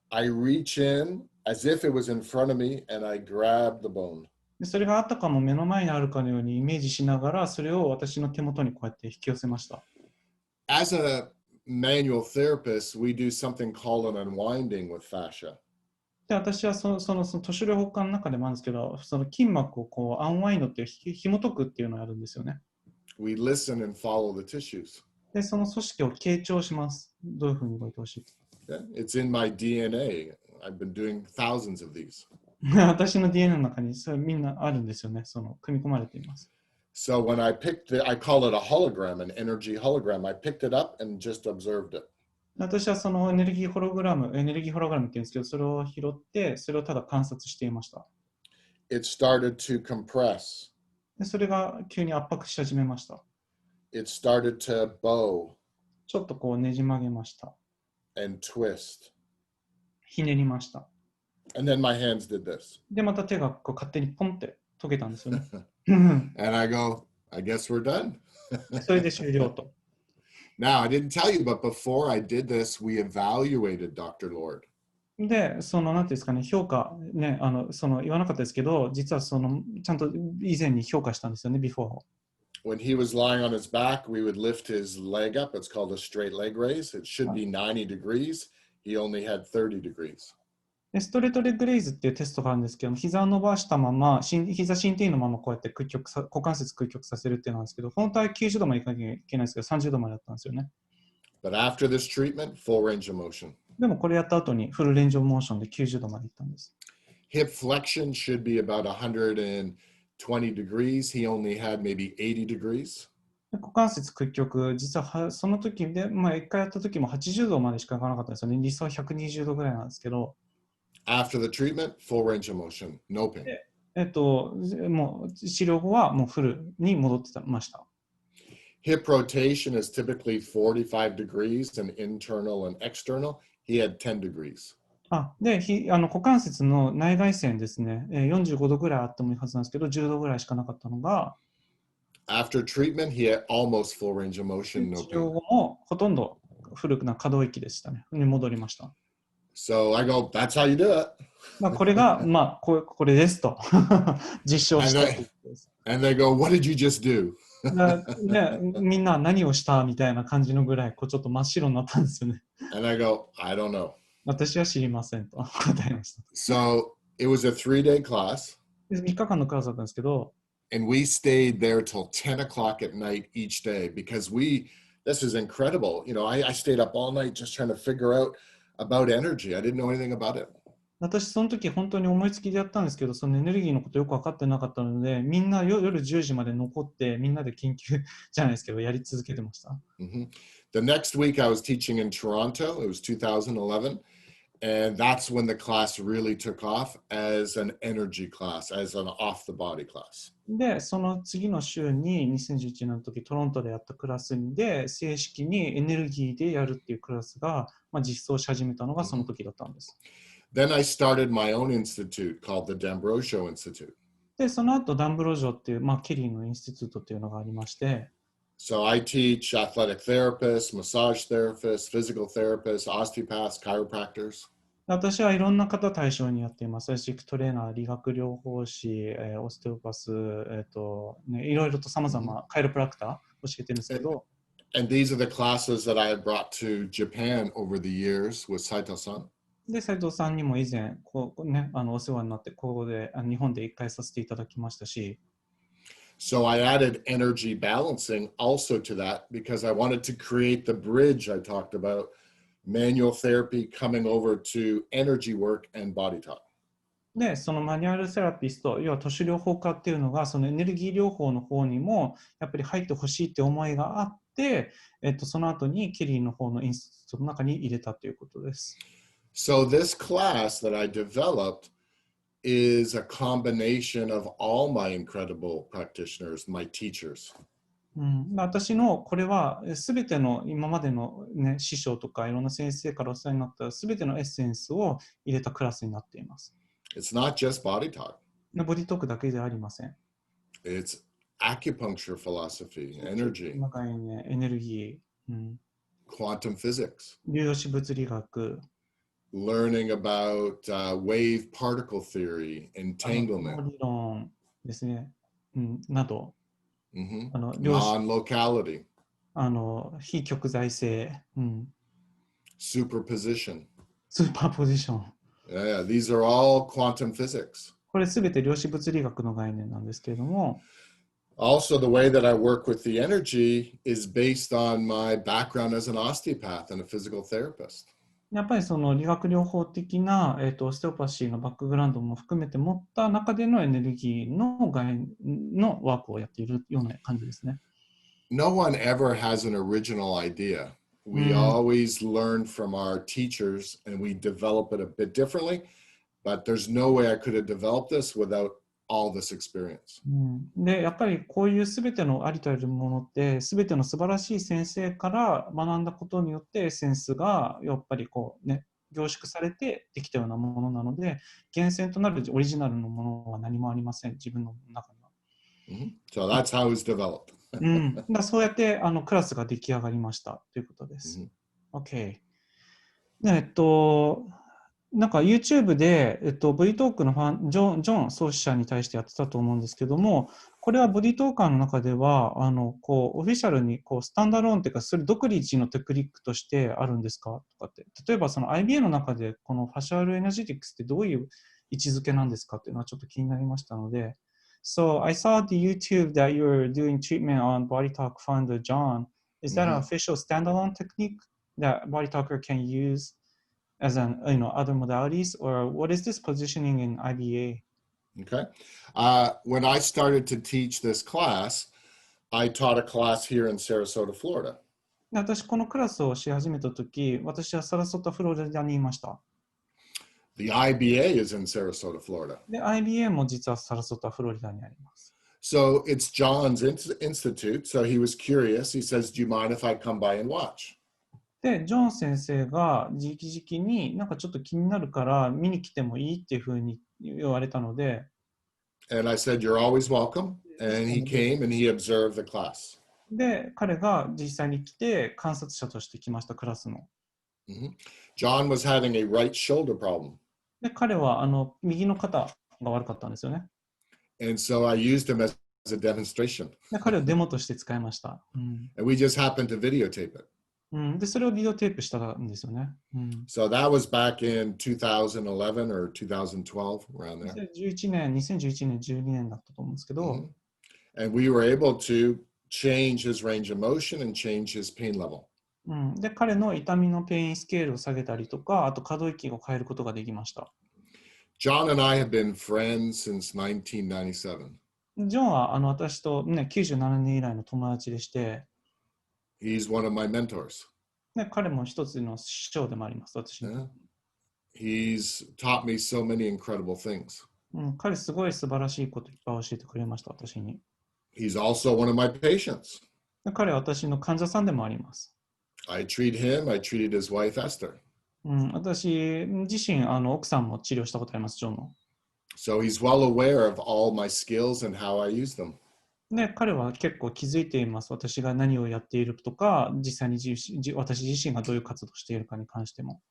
I reach in as if it was in front of me and I grab the bone. で、それがあったかも目の前にあるかのようにイメージしながら、それを私の手元にこうやって引き寄せました。As a manual therapist, we do something called an unwinding with fascia. で、私はその徒手療法家の中でもあるんですけど、その筋膜をこうアンワインドっていう紐解くっていうのをやるんですよね。We listen and follow the tissues. で、その組織を傾聴します。どういうふうに動いてほしいか。Yeah, it's in my DNA. I've been doing thousands of these. 私の DNA の中にそれみんなあるんですよね。組み込まれています。So when I picked it, I call it a hologram, an energy hologram. I picked it up and just observed it. 私はそのエネルギーホログラムって言うんですけど、それを拾って、それをただ観察していました。It started to compress. でそれが急に圧迫し始めました。It started to bow ちょっとこうねじ曲げました。and twist. ひねりました。And then my hands did this. で、また手がこう勝手にポンって溶けたんですよね。And I go, I guess we're done. それで終了と。Now, I didn't tell you, but before I did this, we evaluated Dr. Lord. で、その、なんていうんですかね、評価、ね、言わなかったですけど、実はちゃんと以前に評価したんですよね、before。When he was lying on his back, we would lift his leg up. It's called a straight leg raise. It should be 90 degrees. He only had 30 degrees. でストレートレッグレイズっていうテストがあるんですけど、膝を伸ばしたまま、膝伸展のままこうやって股関節屈曲させるっていうのなんですけど、本当は90度までいかなきゃいけないんですけど、30度までだったんですよね。But after this treatment, full range of motion. でもこれやった後にフルレンジオブモーションで90度までいったんです。Hip flexion should be about 120 degrees. He only had maybe 80 degrees. 股関節屈曲、実はその時で、1回やった時も80度までしかいかなかったんですよね。理想は120度ぐらいなんですけど、After the treatment, full range of motion, no pain. もう治療後はもうフルに戻ってました。Hip rotation is typically 45 degrees and internal and external. He had 10 degrees. で、股関節の内外線ですね、45度ぐらいあってもいいはずなんですけど、10度ぐらいしかなかったのが、After treatment, he had almost full range of motion, no 治療 pain. 後もほとんど古くな可動域でしたね。に戻りました。So I go, that's how you do it. これが、これですと実証したいです。And they go, what did you just do? みんな何をしたみたいな感じのぐらい、ちょっと真っ白になったんですよね。And I go, I don't know. 私は知りませんと答えました。So it was a 3-day class. 3日間のクラスだったんですけど、And we stayed there till 10 o'clock at night each day because this is incredible. You know, I stayed up all night just trying to figure out about energy. I didn't know anything about it. 私、その時本当に思いつきでやったんですけど、そのエネルギーのことよく分かってなかったので、みんな夜10時まで残って、みんなで研究じゃないですけど、やり続けてました。The next week I was teaching in Toronto. It was 2011. And that's when the class really took off as an energy class, as an off-the-body class. で、その次の週に2011年の時、トロントでやったクラスで、正式にエネルギーでやるっていうクラスが、実装し始めたのがその時だったんです。Then I started my own institute called theダンブロジオ Institute. で、その後、ダンブロジオっていう、ケリーのインスティテュートっていうのがありまして、So I teach athletic therapists, massage therapists, physical therapists, osteopaths, chiropractors. 私はいろんな方対象にやっています。アスレチックトレーナー、理学療法士、オステオパス、いろいろと様々、カイロプラクター教えてるんですけど、And these are the classes that I had brought to Japan over the years with Saito-san. で、斉藤さんにも以前、お世話になって、日本で一回させていただきましたし、So I added energy balancing also to that because I wanted to create the bridge I talked about, manual therapy coming over to energy work and body talk. で、そのマニュアルセラピスト、要は徒手療法家っていうのが、そのエネルギー療法の方にもやっぱり入ってほしいって思いがあって、その後にケリーの方のインストの中に入れたということです。So this class that I developed is a combination of all my incredible practitioners, my teachers. 私のこれはすべての今までの、師匠とかいろんな先生からお世話になったすべてのエッセンスを入れたクラスになっています。It's not just body talk. ボディトークだけではありません。It's acupuncture philosophy, energy, エネルギー、quantum physics, 粒子物理学、learning about wave particle theory, entanglement, 理論ですね、など、non-locality, 非極材性、superposition. スーパーポジション。Yeah, these are all quantum physics. これすべて量子物理学の概念なんですけれども、Also, the way that I work with the energy is based on my background as an osteopath and a physical therapist. やっぱりその理学療法的な、オステオパシーのバックグラウンドも含めて持った中でのエネルギーのワークをやっているような感じですね。No one ever has an original idea. We always learn from our teachers and we develop it a bit differently, but there's no way I could have developed this without all this experience. で、やっぱりこういうすべてのありとあらゆるものって、すべての素晴らしい先生から学んだことによって、エッセンスがやっぱりこうね、凝縮されてできたようなものなので、源泉となるオリジナルのものは何もありません、自分の中には。So that's how it was developed. だそうやってクラスが出来上がりましたということです。OK。で、なんか YouTube で、ボディトークのジョン創始者に対してやってたと思うんですけども、これはボディトーカーの中では、こうオフィシャルにこうスタンダーローンっていうか、それ独立のテクニックとしてあるんですかとかって、例えばその IBA の中でこのファシャルエナジェティクスってどういう位置づけなんですかっていうのはちょっと気になりましたので、So I saw the YouTube that you're doing treatment on Body Talk founder John. Is that an official standalone technique that Body Talker can use as an other modalities, or what is this positioning in IBA? Okay. When I started to teach this class, I taught a class here in Sarasota, Florida. 私このクラスをし始めたとき、私はサラソタフロリダにいました。The IBA is in Sarasota, Florida. で、IBA も実はサラソタフロリダにあります。So it's John's institute. So he was curious. He says, "Do you mind if I come by and watch?" で、ジョン先生が直々になんかちょっと気になるから見に来てもいいっていうふうに言われたので、And I said, "You're always welcome." And he came and he observed the class. で、彼が実際に来て観察者として来ました、クラスの。John was having a right shoulder problem. で、彼は右の肩が悪かったんですよね。And so I used him as a demonstration. で、彼をデモとして使いました。And we just happened to videotape it. で、それをビデオテープしたんですよね。So that was back in 2011 or 2012, around there. 2011年、12年だったと思うんですけど、And we were able to change his range of motion and change his pain level. で、彼の痛みのペインスケールを下げたりとか、あと可動域を変えることができました。John and I have been friends since 1997. ジョンは私と、ね、97年以来の友達でして、He's one of my mentors. ね、彼も一つの師匠でもあります、私に。He's taught me so many incredible things. 彼すごい素晴らしいこといっぱい教えてくれました、私に。He's also one of my patients. 彼は私の患者さんでもあります。I treat him, I treated his wife, Esther. 私自身、奥さんも治療したことあります、ジョンの。So he's well aware of all my skills and how I use them. で、彼は結構気づいています。私が何をやっているとか、実際に私自身がどういう活動をしているかに関しても。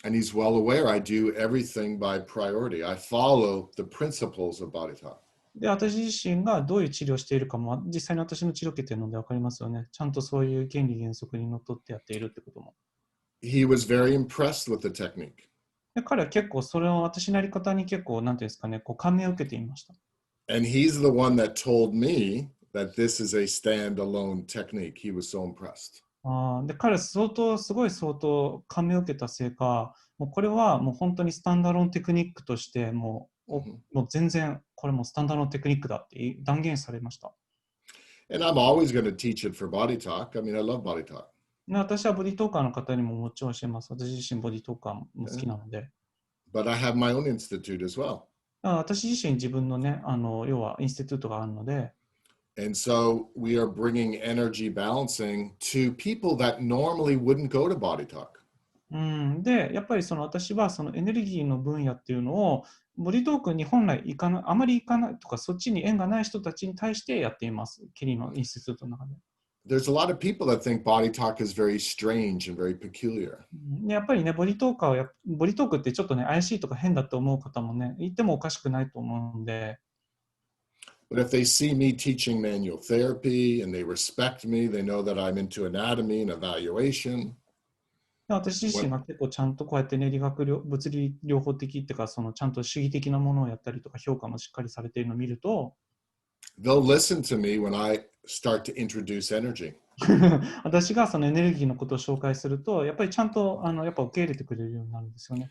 And he's well aware I do everything by priority. I follow the principles of body talk. で、私自身がどういう治療をしているかも、実際に私の治療を受けているので分かりますよね。ちゃんとそういう原理原則にのっとってやっているってことも。He was very impressed with the technique. で、彼は結構それを私のやり方に結構、なんていうんですかね、こう感銘を受けていました。And he's the one that told me that this is a standalone technique. He was so impressed. で、彼すごい相当感銘を受けたせいか、もうこれはもう本当にスタンダードンテクニックとしてもう全然これもスタンダードンテクニックだって断言されました。And I'm always going to teach it for body talk. I mean, I love body talk. 私はボディトーカーの方にももちろん教えます。私自身ボディトーカーも好きなので。But I have my own institute as well. 私自身自分のね、要はインスティテュートがあるので。And so we are bringing energy balancing to people that normally wouldn't go to body talk. で、やっぱり私はそのエネルギーの分野っていうのをボディトークに本来あまり行かないとかそっちに縁がない人たちに対してやっています。ケリーのインスティテュートの中で。There's a lot of people that think body talk is very strange and very peculiar. やっぱりね、ボディトークってちょっとね、怪しいとか変だと思う方もね、言ってもおかしくないと思うんで。But if they see me teaching manual therapy and they respect me, they know that I'm into anatomy and evaluation. 私自身が結構ちゃんとこうやってね、物理療法的っていうか、ちゃんと主義的なものをやったりとか、評価もしっかりされているのを見ると、They'll listen to me when I start to introduce energy. 私がそのエネルギーのことを紹介すると、やっぱりちゃんとやっぱ受け入れてくれるようになるんですよね。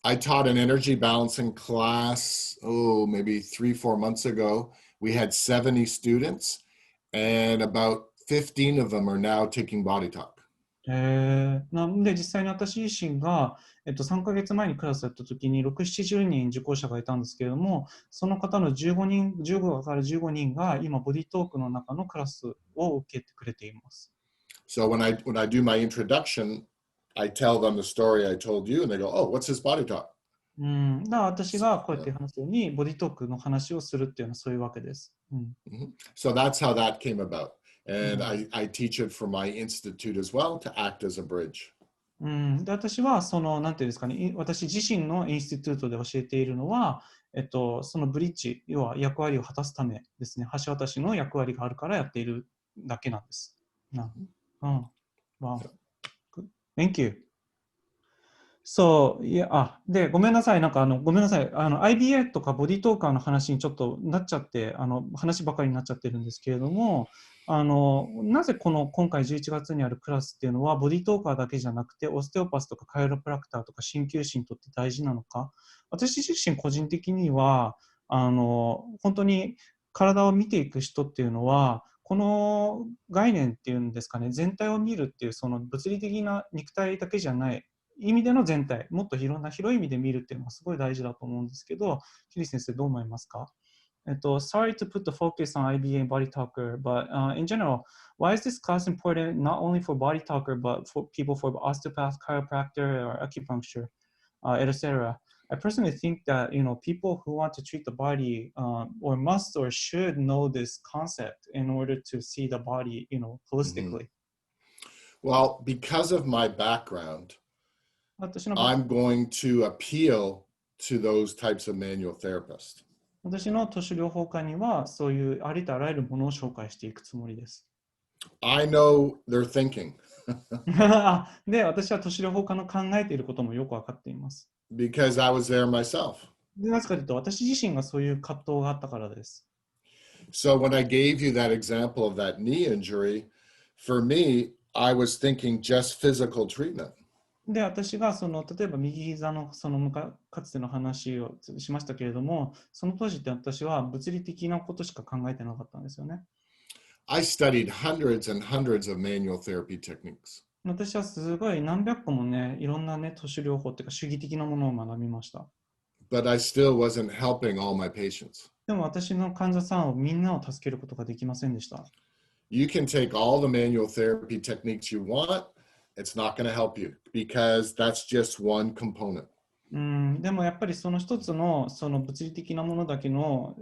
I taught an energy balancing class, maybe 3-4 months ago. We had 70 students, and about 15 of them are now taking body talk. なんで実際に私自身が、3ヶ月前にクラスやった時に6、70人受講者がいたんですけれども、その方の15から15人が今ボディトークの中のクラスを受けてくれています。So when I do my introduction, I tell them the story I told you, and they go, "Oh, what's this body talk?" だから私がこうやって話すようにボディトークの話をするっていうのはそういうわけです。So that's how that came about. And I teach it for my institute as well to act as a bridge. で私はなんていうんですかね、私自身のインスティテュートで教えているのは、そのブリッジ、要は役割を果たすためですね、橋渡しの役割があるからやっているだけなんです。Wow. Thank you. で、ごめんなさい、ごめんなさい、IBA とかボディトーカーの話にちょっとなっちゃって、話ばかりになっちゃってるんですけれども、なぜ今回11月にあるクラスっていうのは、ボディトーカーだけじゃなくて、オステオパスとかカイロプラクターとか鍼灸師にとって大事なのか、私自身個人的には、本当に体を見ていく人っていうのは、この概念っていうんですかね、全体を見るっていう、その物理的な肉体だけじゃない意味での全体、もっと広い意味で見るっていうのはすごい大事だと思うんですけど、ケリー先生どう思いますか？Sorry to put the focus on IBA and body talker, but in general, why is this class important not only for body talker, but for people for osteopath, chiropractor, or acupuncture, etc.? I personally think that people who want to treat the body or must or should know this concept in order to see the body, holistically. Well, because of my background, I'm going to appeal to those types of manual therapists. 私の徒手療法家にはそういうありとあらゆるものを紹介していくつもりです。I know their thinking. で、私は徒手療法家の考えていることもよく分かっています。Because I was there myself. なぜかというと、私自身がそういう葛藤があったからです。So when I gave you that example of that knee injury, for me, I was thinking just physical treatment. で、私が例えば右膝のかつての話をしましたけれども、その当時って私は物理的なことしか考えてなかったんですよね。I studied hundreds and hundreds of manual therapy techniques. 私はすごい何百個もね、いろんなね、徒手療法っていうか主義的なものを学びました。But I still wasn't helping all my patients. でも私の患者さんをみんなを助けることができませんでした。You can take all the manual therapy techniques you want.It's not going to help you because that's just one component. でもやっぱりその一つのその物理的なものだけの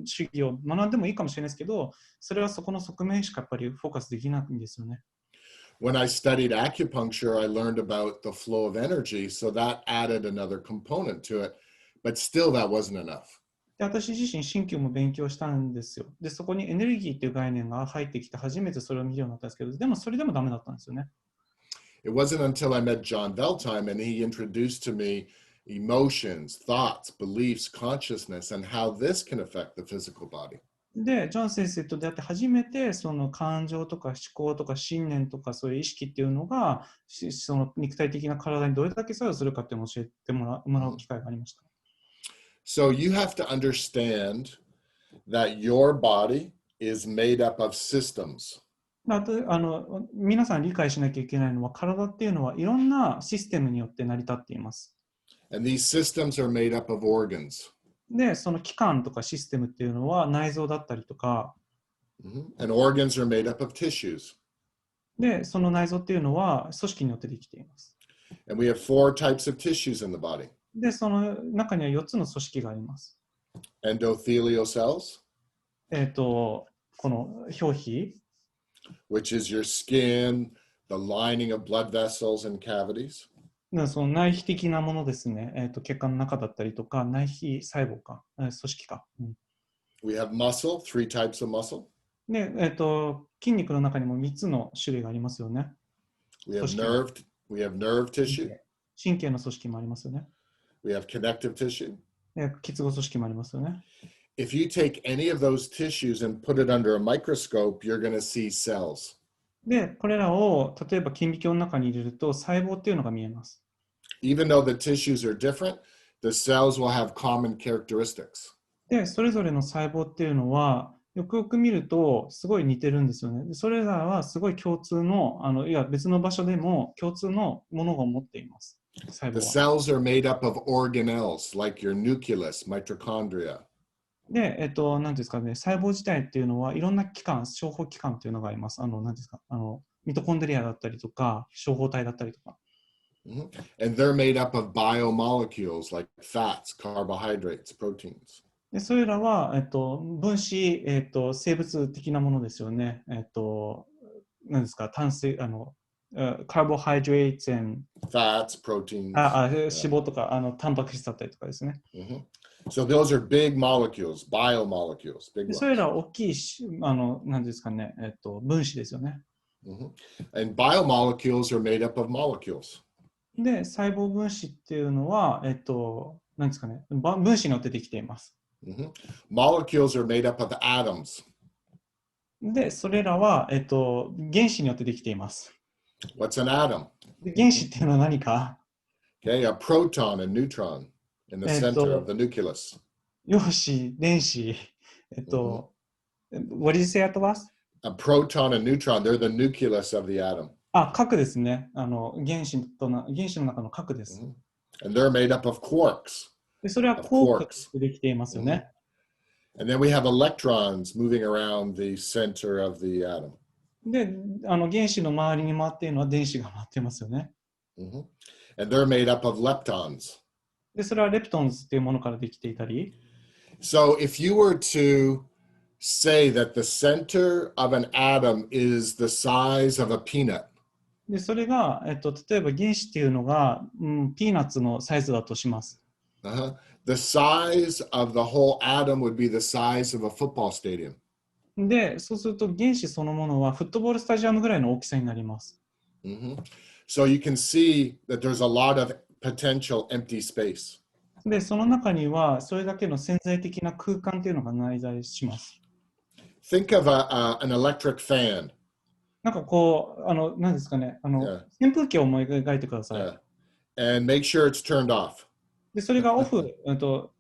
主義を学んでもいいかもしれないですけど、それはそこの側面しかやっぱりフォーカスできないんですよね。When I studied acupuncture, I learned about the flow of energy, so that added another component to it, but still that wasn't enough. で、私自身鍼灸も勉強したんですよ。で、そこにエネルギーっていう概念が入ってきて初めてそれを見るようになったんですけど、でもそれでもダメだったんですよね。It wasn't until I met John Beltime and he introduced to me emotions, thoughts, beliefs, consciousness, and how this can affect the physical body. で、ジョン先生と出会って初めてその感情とか思考とか信念とかそういう意識っていうのがその肉体的な体にどれだけ作用するかっていうのを教えてもらう機会がありました。So you have to understand that your body is made up of systems. 皆さん理解しなきゃいけないのは体っていうのはいろんなシステムによって成り立っています。And these systems are made up of organs. で、その器官とかシステムっていうのは内臓だったりとか、And organs are made up of tissues. で、その内臓っていうのは組織によってできています。And we have 4 types of tissues in the body. で、その中には4つの組織があります。Endothelial cells, この表皮、which is your skin, the lining of blood vessels and cavities. その内皮的なものですね、血管の中だったりとか、内皮細胞か、組織か。We have muscle, 3 types of muscle. で、筋肉の中にも3つの種類がありますよね。We have nerve tissue. 神経の組織もありますよね。We have connective tissue. 結合組織もありますよね。If you take any of those tissues and put it under a microscope, you're going to see cells. で、これらを例えば顕微鏡の中に入れると細胞っていうのが見えます。Even though the tissues are different, the cells will have common characteristics. で、それぞれの細胞っていうのは、よくよく見るとすごい似てるんですよね。でそれらはすごい共通の、いや別の場所でも共通のものを持っています。細 The 胞は。 cells are made up of organelles like your nucleus, mitochondria. で、なんていうんですかね、細胞自体っていうのはいろんな器官、消化器官っていうのがあります。なんですか、ミトコンドリアだったりとか、小胞体だったりとか。Mhm. And they're made up of biomolecules like fats, carbohydrates, proteins. でそれらは、分子、生物的なものですよね。何ですか、炭水、カーボハイドレート and Fats, proteins. 脂肪とか、タンパク質だったりとかですね。Mhm. So those are big molecules, biomolecules, big でそれ ones. らは大きい何ですかね、分子ですよね。Mhm. And biomolecules are made up of molecules. で、細胞分子っていうのは、何ですかね、分子によってできています。Mhm. Molecules are made up of atoms. で、それらは、原子によってできています。What's an atom? で原子っていうのは何か、Okay, a proton and neutron in the center of the nucleus. 陽子、電子、what did you say at last? A proton and neutron, they're the nucleus of the atom. 核ですね。原子の中の核です。Mhm. And they're made up of quarks. でそれは光学でできていますよね。And then we have electrons moving around the center of the atom. で、原子の周りに回っているのは電子が回っていますよね。Mhm. And they're made up of leptons. で、それはレプトンズっていうものからできていたり。So if you were to say that the center of an atom is the size of a peanut, で、それが、例えば原子っていうのが、ピーナッツのサイズだとします。the size of the whole atom would be the size of a football stadium. で、そうすると原子そのものはフットボールスタジアムぐらいの大きさになります。So you can see that there's a lot of potential empty space. で、その中にはそれだけの潜在的な空間っていうのが内在します。Think of an electric fan. なんかこう、何ですかね、扇風機を思い描いてください。And make sure it's turned off. で、それがオフ、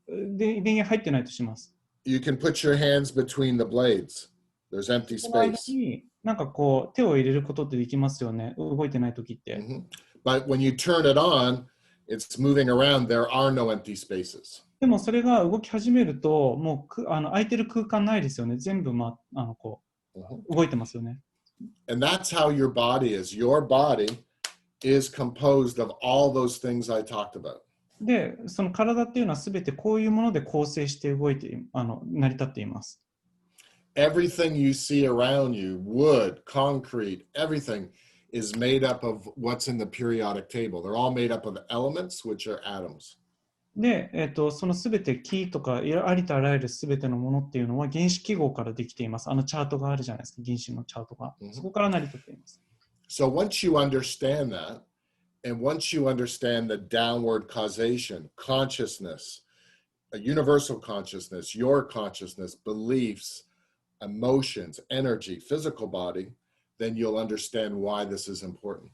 電源入ってないとします。You can put your hands between the blades. There's empty その間 space. になんかこう手を入れることってできますよね。動いてないときって。But when you turn it on, it's moving around. There are no empty spaces. でもそれが動き始めると、もう空いてる空間ないですよね。全部、こう動いてますよね。And that's how your body is. Your body is composed of all those things I talked about. で、その体っていうのはすべてこういうもので構成して動いて、成り立っています。Everything you see around you, wood, concrete, everything is made up of what's in the periodic table. They're all made up of elements, which are atoms. で、そのすべて木とかありとあらゆるすべてのものっていうのは原子記号からできています。チャートがあるじゃないですか、原子のチャートが。そこから成り立っています。So once you understand that, and once you understand the downward causation, consciousness, a universal consciousness, your consciousness, beliefs, emotions, energy, physical body, then you'll understand why this is important.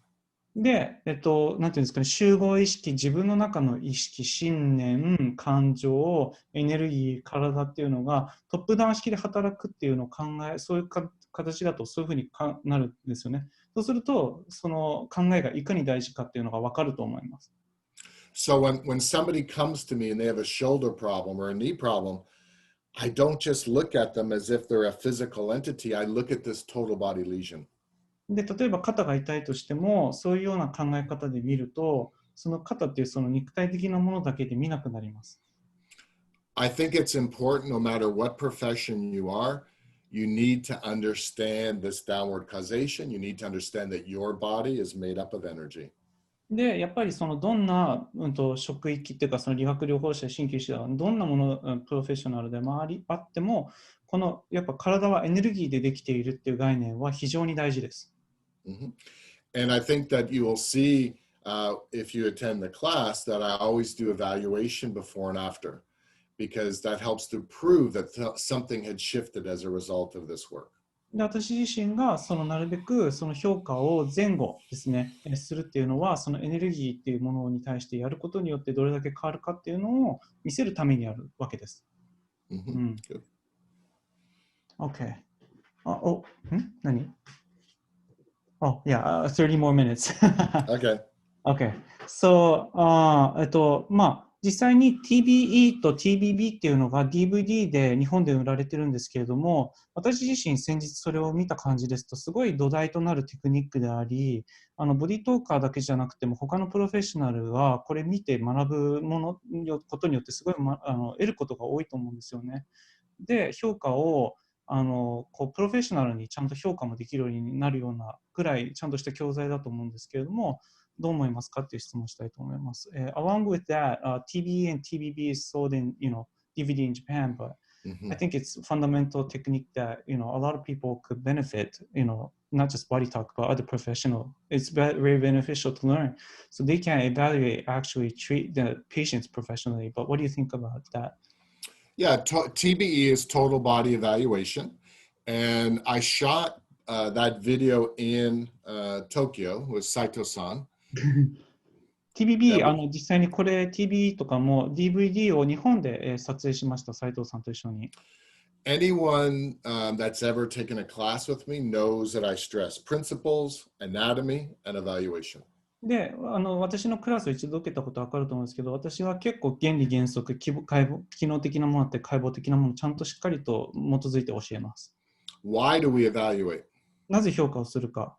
で、なんていうんですかね、集合意識、自分の中の意識、信念、感情、エネルギー、体っていうのがトップダウン式で働くっていうのを考え、そういう形だとそういうふうになるんですよね。そうすると、その考えがいかに大事かっていうのが分かると思います。So when somebody comes to me and they have a shoulder problem or a knee problem, I don't just look at them as if they're a physical entity. I look at this total body lesion. で、例えば肩が痛いとしても、そういうような考え方で見ると、その肩っていうその肉体的なものだけで見なくなります。I think it's important, no matter what profession you are, you need to understand this downward causation. You need to understand that your body is made up of energy. で、やっぱりそのどんな、職域っていうか、その理学療法士や鍼灸師だ、どんなもの、プロフェッショナルでもあっても、このやっぱ体はエネルギーでできているっていう概念は非常に大事です。And I think that you will see, if you attend the class, that I always do evaluation before and after, because that helps to prove that something had shifted as a result of this work. で、私自身がなるべくその評価を前後ですね、するっていうのは、そのエネルギーっていうものに対してやることによってどれだけ変わるかっていうのを見せるためにあるわけです。Okay. Nani? Oh, yeah, 30 more minutes. Okay. Okay. So, まあ、実際に TBE と TBB っていうのが DVD で日本で売られてるんですけれども、私自身先日それを見た感じですと、すごい土台となるテクニックであり、ボディトーカーだけじゃなくても他のプロフェッショナルはこれ見て学ぶことによってすごい、得ることが多いと思うんですよね。で、評価をこうプロフェッショナルにちゃんと評価もできるようになるようなくらいちゃんとした教材だと思うんですけれども、どう思いますかっていう質問をしたいと思います。Along with that, TBE and TBB is sold in, DVD in Japan, but I think it's a fundamental technique that, a lot of people could benefit, not just body talk, but other professional. It's very beneficial to learn. So they can evaluate, actually treat the patients professionally. But what do you think about that? Yeah, TBE is total body evaluation. And I shot that video in Tokyo with Saito-san. TBB、実際にこれ TBE とかも DVD を日本で撮影しました、斉藤さんと一緒に。Anyone that's ever taken a class with me knows that I stress principles, anatomy, and evaluation. で、私のクラスを一度受けたことは分かると思うんですけど、私は結構原理原則、機能的なものって解剖的なものをちゃんとしっかりと基づいて教えます。Why do we evaluate? なぜ評価をするか。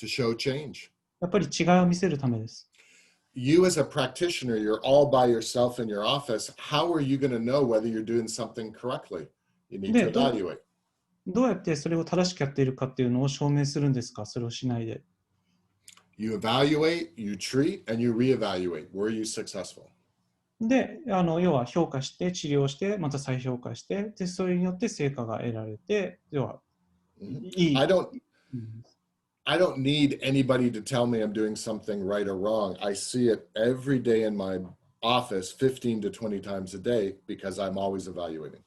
To show change. やっぱり違いを見せるためです。You as a practitioner, you're all by yourself in your office. How are you going to know whether you're doing something correctly? You need to evaluate. どうやってそれを正しくやっているかっていうのを証明するんですか、それをしないで。You evaluate, you treat, and you reevaluate. Were you successful? で、要は評価して、治療して、また再評価して、で、それによって成果が得られて、要は、いい。I don't need anybody to tell me I'm doing something right or wrong. I see it every day in my office 15 to 20 times a day because I'm always evaluating.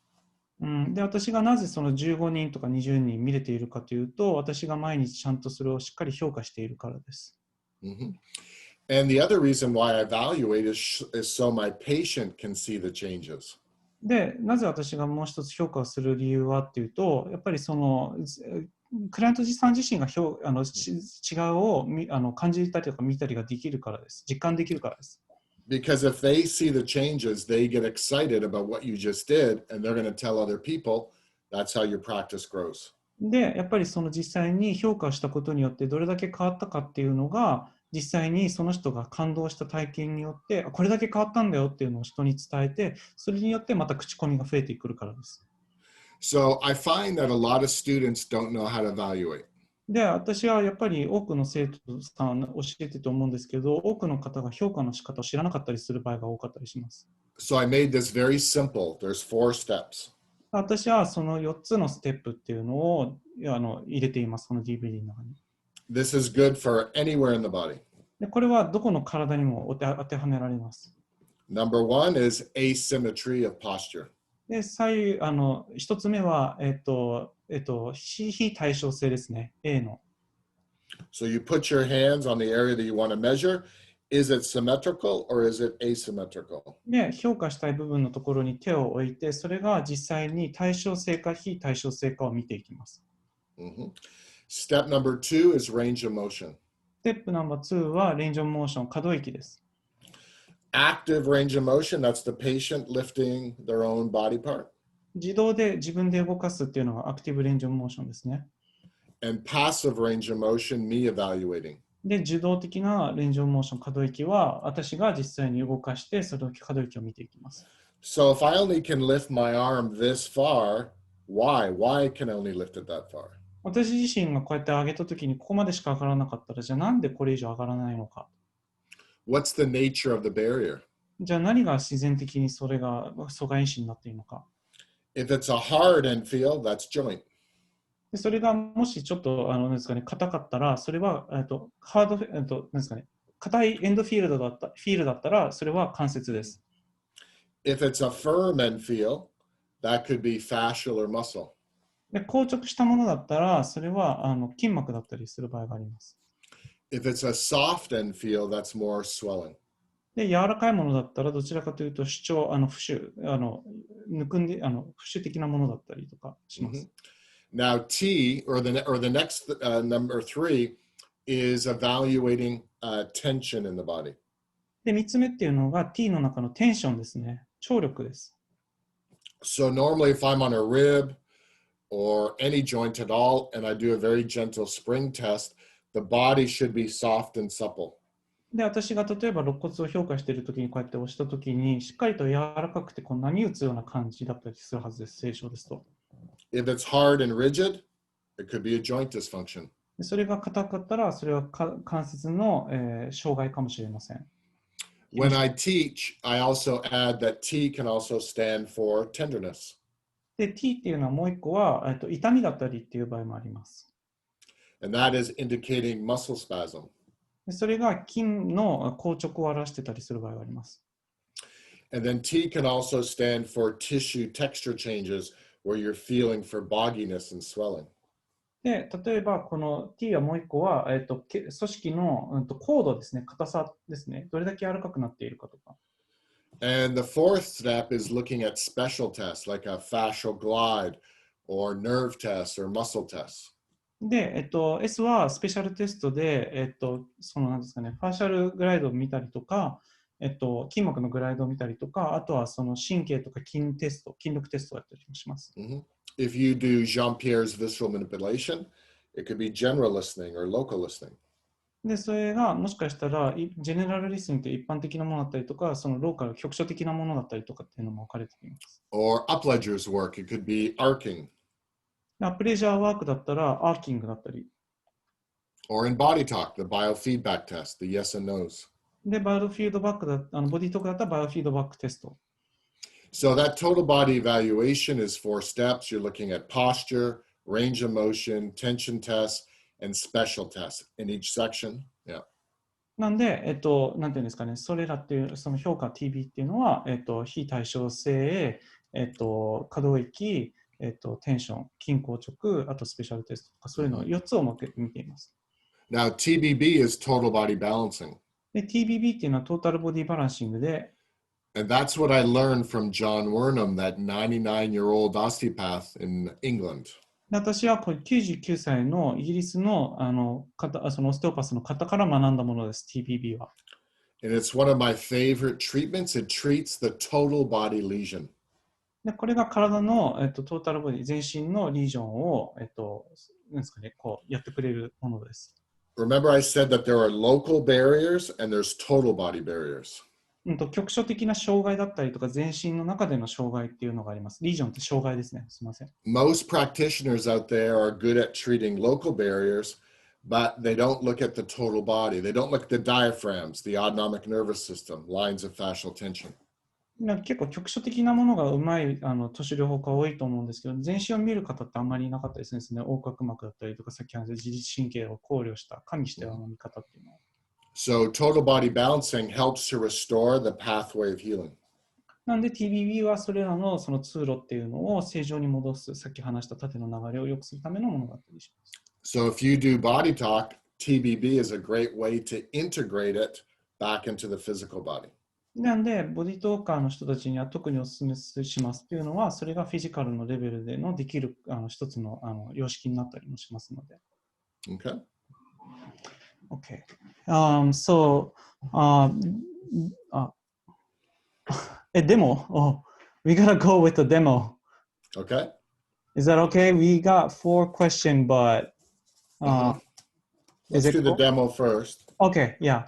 で、私がなぜその15人とか20人見れているかというと、私が毎日ちゃんとそれをしっかり評価しているからです。And the other reason why I evaluate is so my patient can see the changes. で、なぜ私がもう一つ評価をする理由はっていうと、やっぱりそのクライアントさん自身が違いを感じたりとか見たりができるからです。実感できるからです。Because if they see the changes, they get excited about what you just did, and they're going to tell other people. That's how your practice grows. で、やっぱりその実際に評価したことによってどれだけ変わったかっていうのが、実際にその人が感動した体験によって、これだけ変わったんだよっていうのを人に伝えて、それによってまた口コミが増えてくるからです。So I find that a lot of students don't know how to evaluate. で、私はやっぱり多くの生徒さん教えてると思うんですけど、多くの方が評価の仕方を知らなかったりする場合が多かったりします。So I made this very simple. There's 4 steps. 私はその4つのステップっていうのを入れています、この DVD の中に。This is good for anywhere in the body. で、これはどこの体にも当てはめられます。Number 1 is asymmetry of posture. で、1つ目は、非対称性ですね、A の。So you put your hands on the area that you want to measure. Is it symmetrical or is it asymmetrical? で、評価したい部分のところに手を置いて、それが実際に対称性か非対称性かを見ていきます。Step number 2 is range of motion. ステップナンバー2はレンジオブモーション、可動域です。Active range of motion, that's the patient lifting their own body part. 自動で自分で動かすっていうのがアクティブレンジオブモーションですね。And passive range of motion, me evaluating. で、受動的なレンジオブモーション、可動域は私が実際に動かして、その可動域を見ていきます。So if I only can lift my arm this far, why? Why can I only lift it that far? 私自身がこうやって上げたときにここまでしか上がらなかったら、じゃあなんでこれ以上上がらないのか。What's the nature of the barrier? じゃあ何が自然的にそれが阻害因子になっているのか。If it's a hard end field, that's joint. でそれがもしちょっとなんですかね、硬かったら、それはハードなんですかね、硬いエンドフィールドだったら、それは関節です。If it's a firm end field, that could be fascial or muscle. で硬直したものだったら、それは筋膜だったりする場合があります。If it's a soft end field, that's more swelling. で柔らかいものだったら、どちらかというと主張、浮腫、浮腫的なものだったりとかします。Now, T, or the next number 3, is evaluating tension in the body. で、3つ目っていうのが T の中のテンションですね。張力です。So normally if I'm on a rib or any joint at all, and I do a very gentle spring test, the body should be soft and supple. で、私が例えば肋骨を評価しているときにこうやって押したときに、しっかりと柔らかくてこう波打つような感じだったりするはずです、正常ですと。If it's hard and rigid, it could be a joint dysfunction. でそれが硬かったら、それは関節の、障害かもしれません。When I teach, I also add that T can also stand for tenderness. で、T っていうのはもう一個は、痛みだったりっていう場合もあります。And that is indicating muscle spasm. でそれが筋の硬直を表してたりする場合があります。And then T can also stand for tissue texture changes where you're feeling for bogginess and swelling. で、例えばこの T はもう一個は、組織の、硬度ですね、硬さですね。どれだけ柔らかくなっているかとか。And the fourth step is looking at special tests like a fascial glide or nerve tests or muscle tests. で、S はスペシャルテストで、そのなんですかね、ファーシャルグライドを見たりとか、筋膜のグライドを見たりとか、あとはその神経とか筋テスト、筋力テストをやったりもします。If you do Jean-Pierre's visceral manipulation, it could be general listening or local listening. で、それがもしかしたら、ジェネラルリスニングって一般的なものだったりとか、そのローカル、局所的なものだったりとかっていうのも分かれています。Or Upledger's work, it could be arcing. プレジャーワークだったら、アーキングだったり。Or in body talk, the biofeedback test, the yes and no's. で、バイオフィードバックだ、ボディートークだったらバイオフィードバックテスト。So that total body evaluation is 4 steps. You're looking at posture, range of motion, tension tests, and special tests in each section. Yeah. なんで、なんていうんですかね、それらっていう、その評価 TB っていうのは、非対称性、可動域、テンション、筋硬直、あとスペシャルテストとか、そういうのを4つを見ています。Now, TBB is total body balancing. で、TBB っていうのはトータルボディバランシングで、And that's what I learned from John Wernham, that 99-year-old osteopath in England. 私はこれ99歳のイギリスのそのオステオパスの方から学んだものです、TBB は。And it's one of my favorite treatments. It treats the total body lesion. でこれが体の、トータルボディ、全身のリージョンを、なんですかね、こうやってくれるものです。Remember I said that there are local barriers and there's total body barriers. 局所的な障害だったりとか、全身の中での障害っていうのがあります。リージョンって障害ですね。すみません。Most practitioners out there are good at treating local barriers, but they don't look at the total body. They don't look at the diaphragms, the autonomic nervous system, lines of fascial tension. 結構局所的なものがうまい都市療法家多いと思うんですけど、全身を見る方ってあんまりいなかったですね。横隔膜だったりとか、さっき話した自律神経を考慮した加味したような見方っていうのは。So total body balancing helps to restore the pathway of healing. なんで TBB はそれらのその通路っていうのを正常に戻す、さっき話した縦の流れを良くするためのものだったりします。So if you do body talk, TBB is a great way to integrate it back into the physical body. なんで、ボディトーカーの人たちには特にお勧めしますっていうのは、それがフィジカルのレベルでのできる一つの様式になったりもしますので。Okay. Okay. So, a demo. Oh, we gotta go with the demo. Okay. Is that okay? We got 4 questions, but Let's do the demo first. Okay, yeah.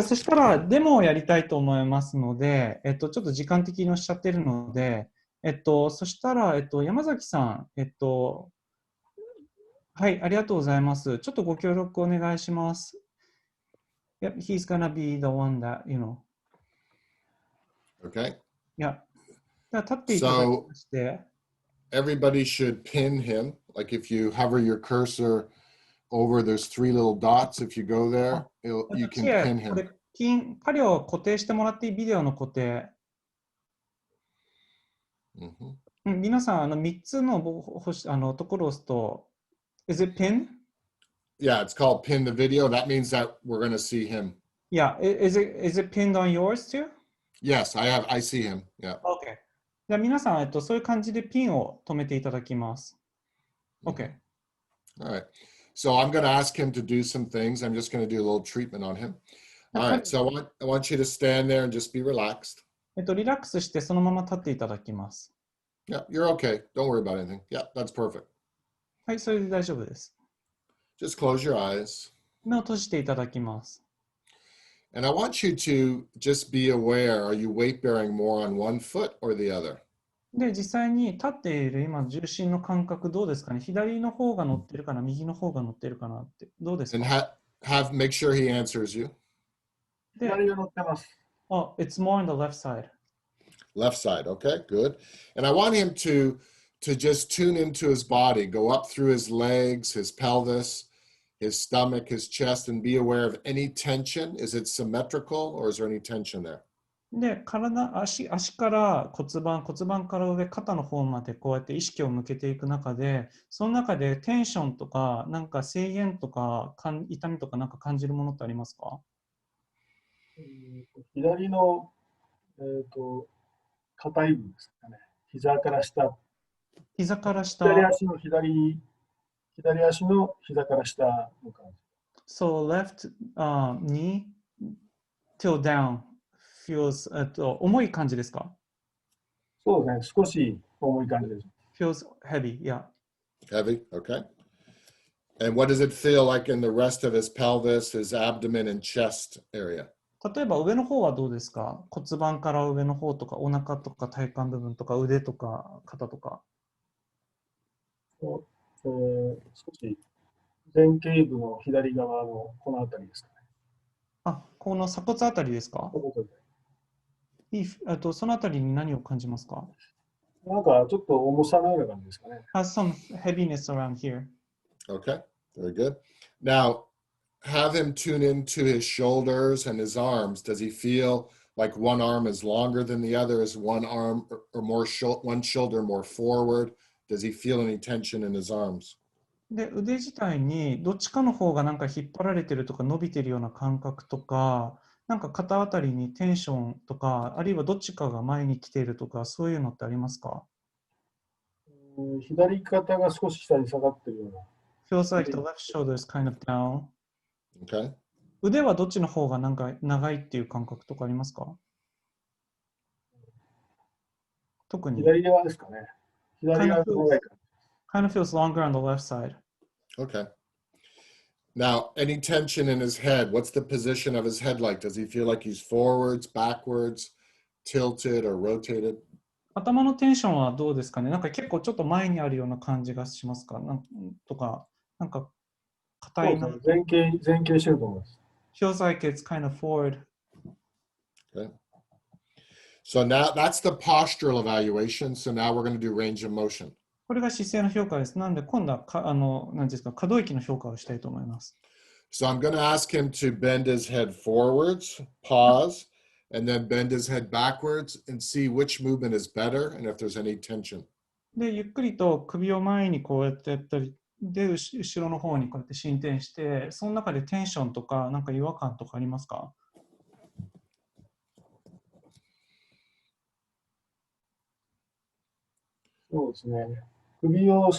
そしたらデモをやりたいと思いますので、ちょっと時間的におっしゃってるので、そしたら、山崎さん、はい、ありがとうございます。ちょっとご協力お願いします。Yep, he's gonna be the one that, you know. Okay. Yeah. 立っていただきまして。Everybody should pin him. Like if you hover your cursor over, there's 3 little dots. If you go there, you can pin him. パリを固定してもらっていいビデオの固定。皆さん、3つのところを押すと、Is it pin? Yeah, it's called pin the video. That means that we're going to see him. Yeah, is it pinned on yours too? Yes, I see him. Yeah. Okay. じゃあ皆さん、そういう感じでピンを止めていただきます。OK。All right. So I'm going to ask him to do some things. I'm just going to do a little treatment on him. All right. So I want you to stand there and just be relaxed. リラックスしてそのまま立っていただきます。Yeah, you're okay. Don't worry about anything. Yeah, that's perfect. はい、それで大丈夫です。Just close your eyes. 目を閉じていただきます。And I want you to just be aware, are you weight bearing more on one foot or the other? で、実際に立っている今、重心の感覚どうですかね。左の方が乗ってるかな、右の方が乗ってるかなって、どうですか And make sure he answers you. で、左が乗ってます。it's more on the left side. Left side, okay, good. And I want him to just tune into his body, go up through his legs, his pelvis, his stomach, his chest, and be aware of any tension. Is it symmetrical or is there any tension there? で、足から骨盤から上、肩の方までこうやって意識を向けていく中で、その中でテンションとか、なんか制限とか、痛みとかなんか感じるものってありますか？左の、硬い部分ですかね。膝から下。膝から下。左足の膝から下の感じ。So left knee till down feels 重い感じですか？そうですね。少し重い感じです。Feels heavy, yeah. Heavy, okay. And what does it feel like in the rest of his pelvis, his abdomen and chest area? 例えば上の方はどうですか？骨盤から上の方とか、お腹とか体幹部分とか、腕とか肩とか。少し前頸部の左側のこの辺りですかね。この鎖骨あたりですか？そのあたりに何を感じますか？なんかちょっと重さのような感じですかね。Has some heaviness around here. Okay, very good. Now, have him tune into his shoulders and his arms. Does he feel like one arm is longer than the other? Is one arm or more one shoulder more forward? Does he feel any tension in his arms? で、腕自体にどっちかの方がなんか引っ張られてるとか伸びてるような感覚とか、なんか肩あたりにテンションとか、あるいはどっちかが前に来ているとか、そういうのってありますか？左肩が少し下に下がってるような。Feels like the left shoulder is kind of down. Okay. 腕はどっちの方がなんか長いっていう感覚とかありますか？特に。左側ですかね。左側が長いか。Kind of feels longer on the left side. Okay. Now, any tension in his head? What's the position of his head like? Does he feel like he's forwards, backwards, tilted, or rotated? 頭のテンションはどうですかね？なんか結構ちょっと前にあるような感じがしますか？とか、なんか硬いな。前傾してると思います。Feels like it's kind of forward. Okay. So now that's the postural evaluation. So now we're going to do range of motion. これが姿勢の評価です。なので今度は何ですか、可動域の評価をしたいと思います。So I'm going to ask him to bend his head forwards, pause, and then bend his head backwards and see which movement is better and if there's any tension. で、ゆっくりと首を前にこうやってやったり、で、後ろの方にこうやって進展して、その中でテンションとか、なんか違和感とかありますか？そうですね。首を、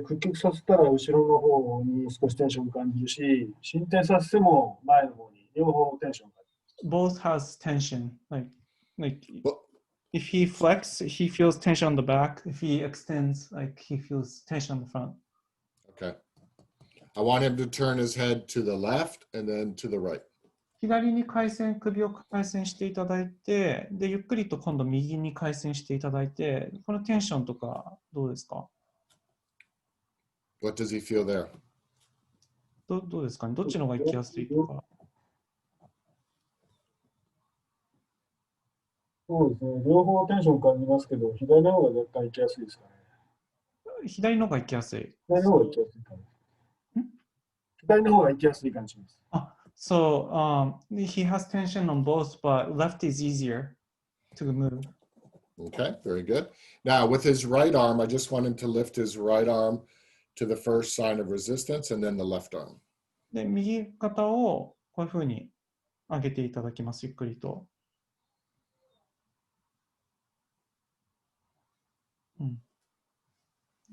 屈曲させたら後ろの方に少しテンションを感じるし、進展させても前の方に両方テンションを感じる。Both has tension. Like if he flex, he feels tension on the back. If he extends, like he feels tension on the front. Okay. I want him to turn his head to the left and then to the right. 左に首を回旋していただいて、で、ゆっくりと今度右に回旋していただいて、このテンションとかどうですか？ What does he feel there? どうですかね？どっちの方が行きやすいとか。そうですね。両方テンション感じますけど、左の方が若干行きやすいですかね。左の方が行きやすい。左の方が行きやすい感じ。左の方が行きやすい感じします。So he has tension on both, but left is easier to move. Okay, very good. Now with his right arm, I just want him to lift his right arm to the first sign of resistance and then the left arm. で、右肩をこういうふうに上げていただきます、ゆっくりと。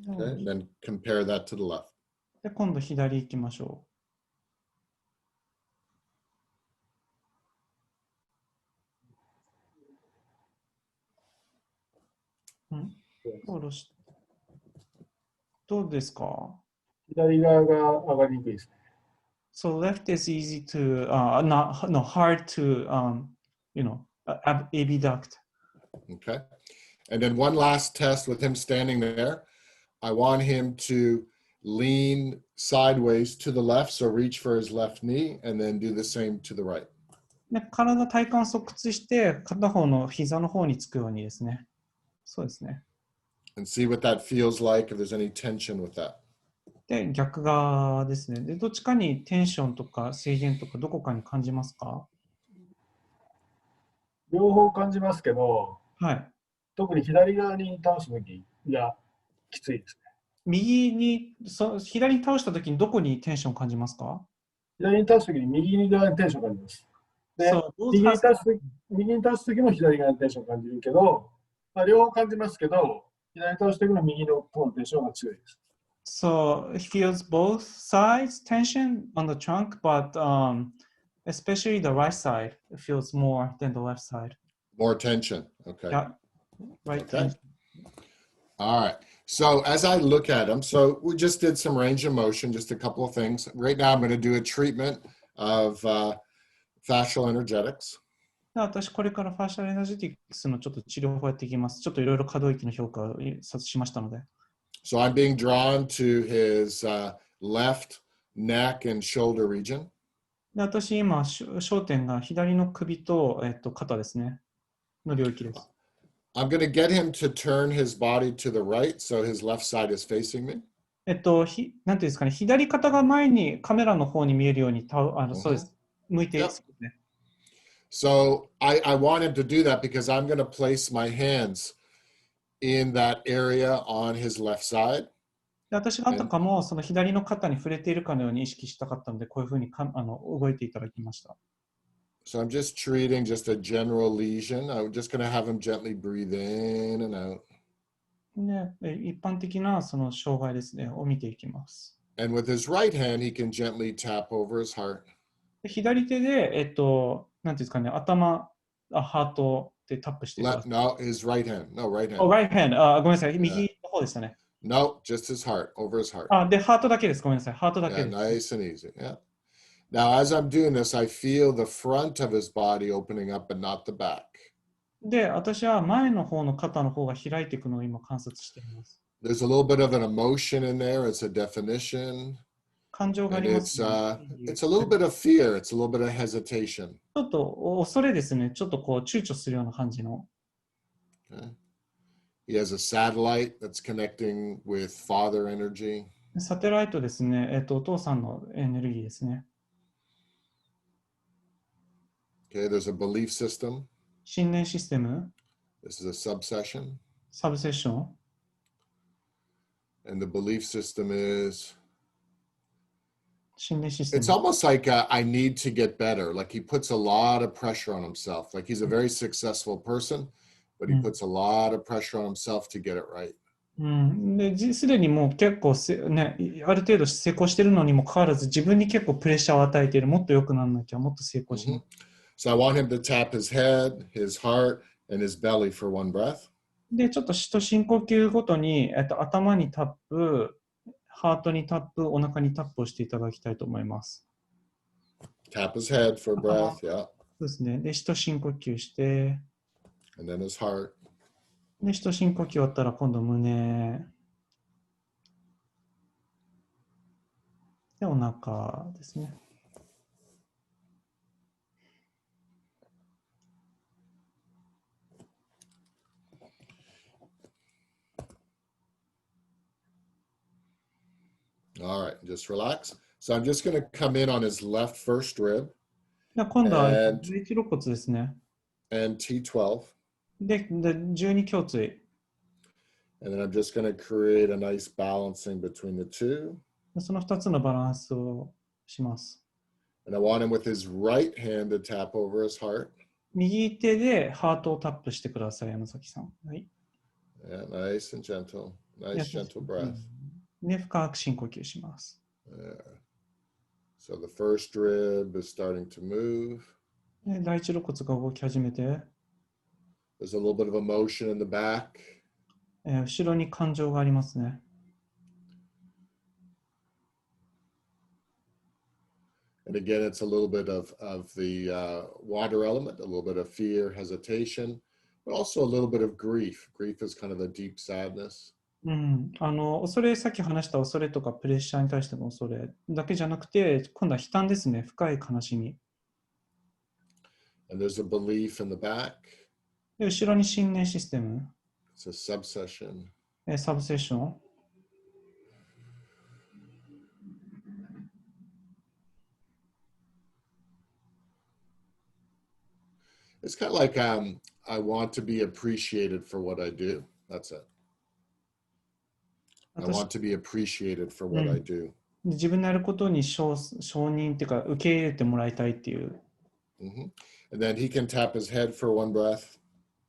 Okay, and then compare that to the left. で、今度左行きましょう。下ろしどうですか？左側が上がりにくいですね。So left is easy to, no, hard to, abduct. Okay. And then one last test with him standing there. I want him to lean sideways to the left, so reach for his left knee, and then do the same to the right. で、体幹側屈して片方の膝の方につくようにですね。そうですね。And see what that feels like, if there's any tension with that. で、逆側ですね。で、どっちかにテンションとか制限とかどこかに感じますか？両方感じますけど、はい。特に左側に倒すときがきついですね。左に倒したときにどこにテンション感じますか？左に倒すときに右側にテンション感じます。で、右に倒すときも左側にテンション感じるけど、両方感じますけど、左に倒すときの右の方のテンションが強いです。So it feels both sides tension on the trunk, but especially the right side feels more than the left side. More tension. Okay. Yeah, right. Okay. All right. So as I look at him, so we just did some range of motion, just a couple of things. Right now I'm going to do a treatment of fascial energetics. 私、これからファーシャルエナジェティクスのちょっと治療法をやっていきます。ちょっといろいろ可動域の評価をしましたので。So I'm being drawn to his left neck and shoulder region. で、私、今、焦点が左の首と、肩ですね。の領域です。I'm going to get him to turn his body to the right, so his left side is facing me. なんていうんですかね、左肩が前にカメラの方に見えるように、そうです。向いていますね。So I want him to do that because I'm going to place my hands in that area on his left side. で、私があたかもその左の肩に触れているかのように意識したかったので、こういうふうに動いていただきました。So I'm just treating just a general lesion. I'm just going to have him gently breathe in and out. で、一般的なその障害ですね、を見ていきます。And with his right hand, he can gently tap over his heart. で、左手で、なんていうんですかね、ハートでタップしてください。No, his right hand. No, right hand. Oh, right hand. ごめんなさい。右の方でしたね。No, just his heart, over his heart. で、ハートだけです。ごめんなさい。ハートだけ Yeah, です。 nice and easy. Yeah. Now, as I'm doing this, I feel the front of his body opening up, but not the back. で、私は前の方の肩の方が開いていくのを今観察しています。There's a little bit of an emotion in there. It's a definition. 感情があ And りますね。it's a little bit of fear. It's a little bit of hesitation. ちょっと恐れですね。ちょっとこう躊躇するような感じの。Okay. He has a satellite that's connecting with father energy. サテライトですね。お父さんのエネルギーですね。Okay, there's a belief system. 信念システム。This is a subsession. サブセッション。And the belief system is, 信念システム。 it's almost like I need to get better. Like he puts a lot of pressure on himself. Like he's a very successful person, but he puts a lot of pressure on himself to get it right. すでにもう結構ね、ある程度成功しているのにもかかわらず自分に結構プレッシャーを与えている。もっと良くならなきゃ、もっと成功しない。So I want him to tap his head, his heart, and his belly for one breath. で、ちょっと深呼吸ごとに、頭にタップ、ハートにタップ、お腹にタップをしていただきたいと思います。Tap his head for a breath, yeah. そうですね。で、深呼吸して、And then his heart. で、深呼吸終わったら今度胸。で、お腹ですね。All right, just relax. So I'm just going to come in on his left first rib 今度は11肋骨ですね。and T12. で、12胸椎。And then I'm just going to create a nice balancing between the two. その2つのバランスをします。And I want him with his right hand to tap over his heart. 右手でハートをタップしてください、山崎さん。はい。Yeah, nice and gentle. Nice gentle breath. で、深く深呼吸します。So the first rib is starting to move. で、第一肋骨が動き始めて、There's a little bit of emotion in the back. 後ろに感情がありますね。And again, it's a little bit of the water element, a little bit of fear, hesitation, but also a little bit of grief. Grief is kind of a deep sadness. 恐れ、さっき話した恐れとかプレッシャーに対しての恐れだけじゃなくて、今度は悲嘆ですね、深い悲しみ。And there's a belief in the back. で、後ろに信念システム、It's a subsession. サブセッション。It's kind of like I want to be appreciated for what I do. That's it. I want to be appreciated for what I do. 自分のやることに承認っていうか受け入れてもらいたいっていう。And then he can tap his head for one breath.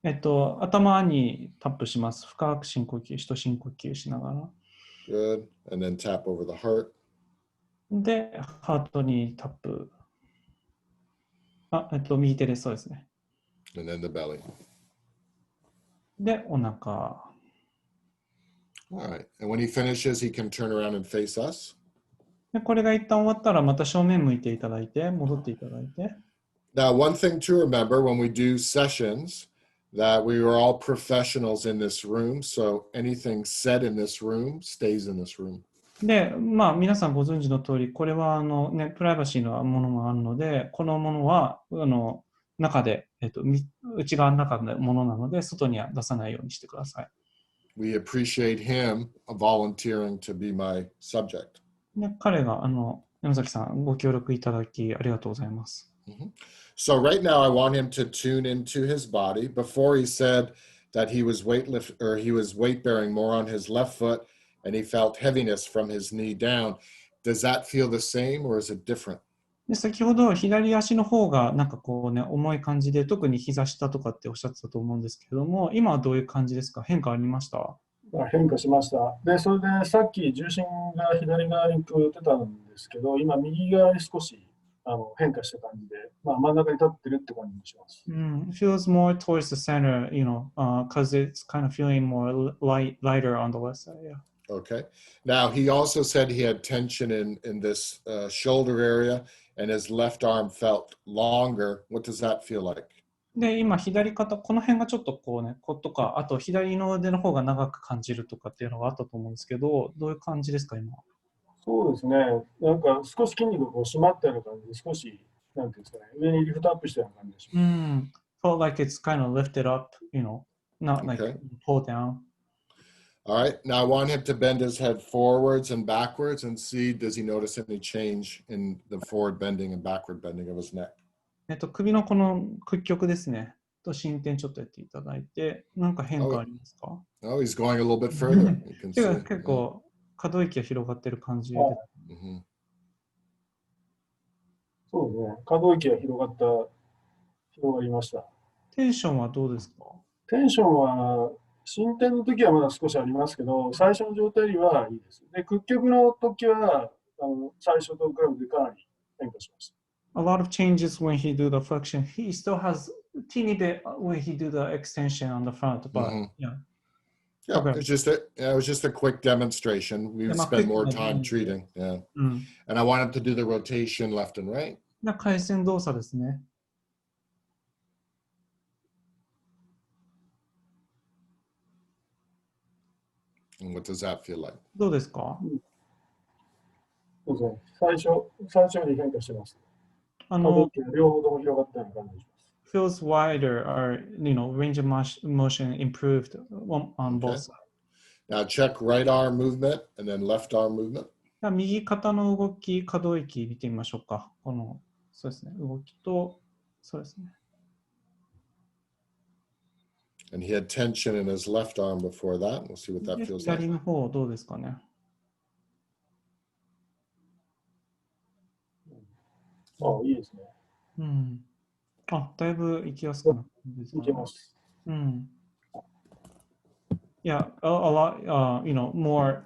頭にタップします。深く深呼吸、深呼吸しながら。Good. And then tap over the heart. で、ハートにタップ。右手です。そうですね。And then the belly. で、お腹。All right. And when he finishes, he can turn around and face us. で、これが一旦終わったら、また正面向いていただいて、戻っていただいて。Now, one thing to remember when we do sessions, that we are all professionals in this room, so anything said in this room stays in this room. で、皆さんご存知の通り、これはプライバシーのものがあるので、このものは中で、内側の中のものなので、外には出さないようにしてください。We appreciate him volunteering to be my subject. で、彼が山崎さんご協力いただきありがとうございます。So right now I want him to tune into his body. Before he said that he was weight bearing more on his left foot and he felt heaviness from his knee down. Does that feel the same or is it different? で、先ほど左足の方がなんかこうね、重い感じで、特に膝下とかっておっしゃってたと思うんですけれども、今はどういう感じですか？変化ありました？変化しました。で、それでさっき重心が左側に出たんですけど、今右側に少し変化した感じで、真ん中に立ってるって感じもします。Feels more towards the center, because it's kind of feeling more lighter on the left side, yeah. Okay. Now, he also said he had tension in this shoulder area and his left arm felt longer. What does that feel like? で、今、左肩、この辺がちょっとこうね、とか、あと左の腕の方が長く感じるとかっていうのがあったと思うんですけど、どういう感じですか、今？そうですね。なんか少し筋肉がこう締まったような感じで、少し、なんていうんですかね、上にリフトアップしたような感じでします。Felt like it's kind of lifted up, not like pulled down. All right. Now I want him to bend his head forwards and backwards and see, does he notice any change in the forward bending and backward bending of his neck? 首のこの屈曲ですね。と進展ちょっとやっていただいて、なんか変化ありますか？ Oh, he's going a little bit further. You can see. 結構可動域が広がってる感じで。そうですね。可動域が広がりました。テンションはどうですか？テンションは進展の時はまだ少しありますけど、最初の状態よりはいいです。で、屈曲の時は最初と比べてかなり変化しました。A lot of changes when he do the flexion. He still has a teeny bit when he do the extension on the front, but yeah. Yeah, it was just a quick demonstration. We would spend more time treating. Yeah. And I wanted to do the rotation left and right. 回旋動作ですね。And what does that feel like? どうですか？そうですね。最初より変化してます。両方とも広がったような感じがします。Feels wider or, range of motion improved on both sides. Now check right arm movement and then left arm movement. 右肩の動き、可動域見てみましょうか。そうですね。動きと、そうですね。And he had tension in his left arm before that. We'll see what that feels like. 左の方どうですかね。いいですね。だいぶ行きやすくなってますね。行けます。Yeah, a lot, more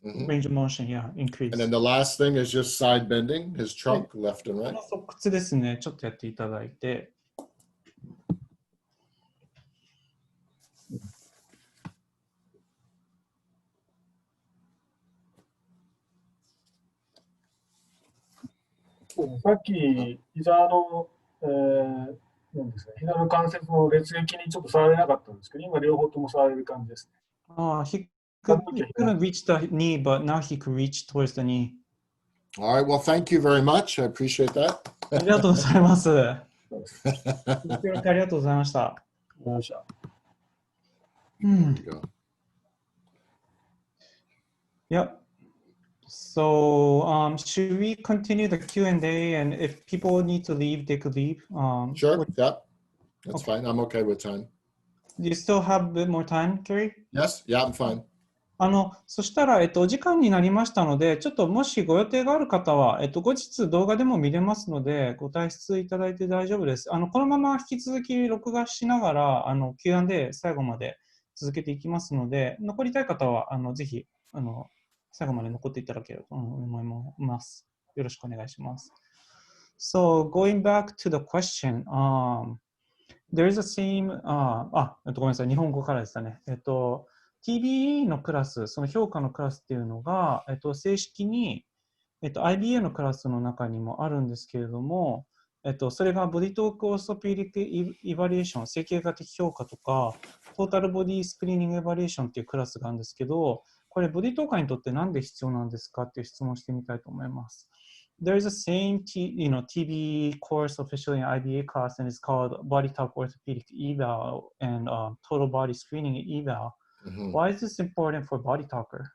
range of motion, yeah, increase. And then the last thing is just side bending, his trunk left and こ right. の側屈ですね、ちょっとやっていただいて。さっき、膝の、なんですか、膝の関節の裂液にちょっと触れなかったんですけど、今両方とも触れる感じですね。he couldn't reach the knee, but now he could reach towards the knee. All right. Well, thank you very much. I appreciate that. ありがとうございます。ご協力ありがとうございました。よいしょ。Hmm. There you go. Yep. So, should we continue the Q&A? And if people need to leave, they could leave. Sure. Yeah. That's fine. I'm okay with time. Do you still have a bit more time, Kerry? Yes. Yeah, I'm fine. そしたら、お時間になりましたので、ちょっともしご予定がある方は、後日動画でも見れますので、ご退出いただいて大丈夫です。このまま引き続き録画しながら、Q&A 最後まで続けていきますので、残りたい方は、ぜひ、最後まで残っていただければと思います。よろしくお願いします。So, going back to the question, there is a same, ごめんなさい、日本語からでしたね。TBE のクラス、その評価のクラスっていうのが、正式に、IBA のクラスの中にもあるんですけれども、それがボディトークオーソペディックイバリエーション、整形画的評価とか、トータルボディスクリーニングエバリエーションっていうクラスがあるんですけど、これボディトーカーにとって何で必要なんですかっていう質問をしてみたいと思います。There is a same TBE course officially in IBA class and it's called Body Talk Orthopedic Eval and Total Body Screening Eval. Why is this important for Body Talker?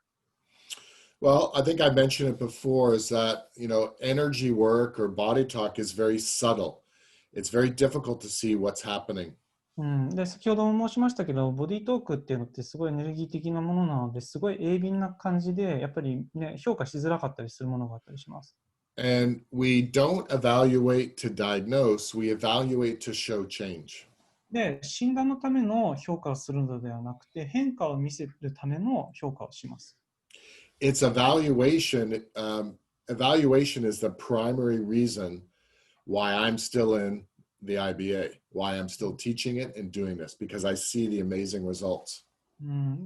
Well, I think I mentioned it before is that, energy work or body talk is very subtle. It's very difficult to see what's happening. で、先ほども申しましたけど、ボディトークっていうのってすごいエネルギー的なものなので、すごい鋭敏な感じで、やっぱりね、評価しづらかったりするものがあったりします。And we don't evaluate to diagnose, we evaluate to show change. で、診断のための評価をするのではなくて、変化を見せるための評価をします。It's evaluation. Evaluation is the primary reason why I'm still in the IBA, why I'm still teaching it and doing this, because I see the amazing results.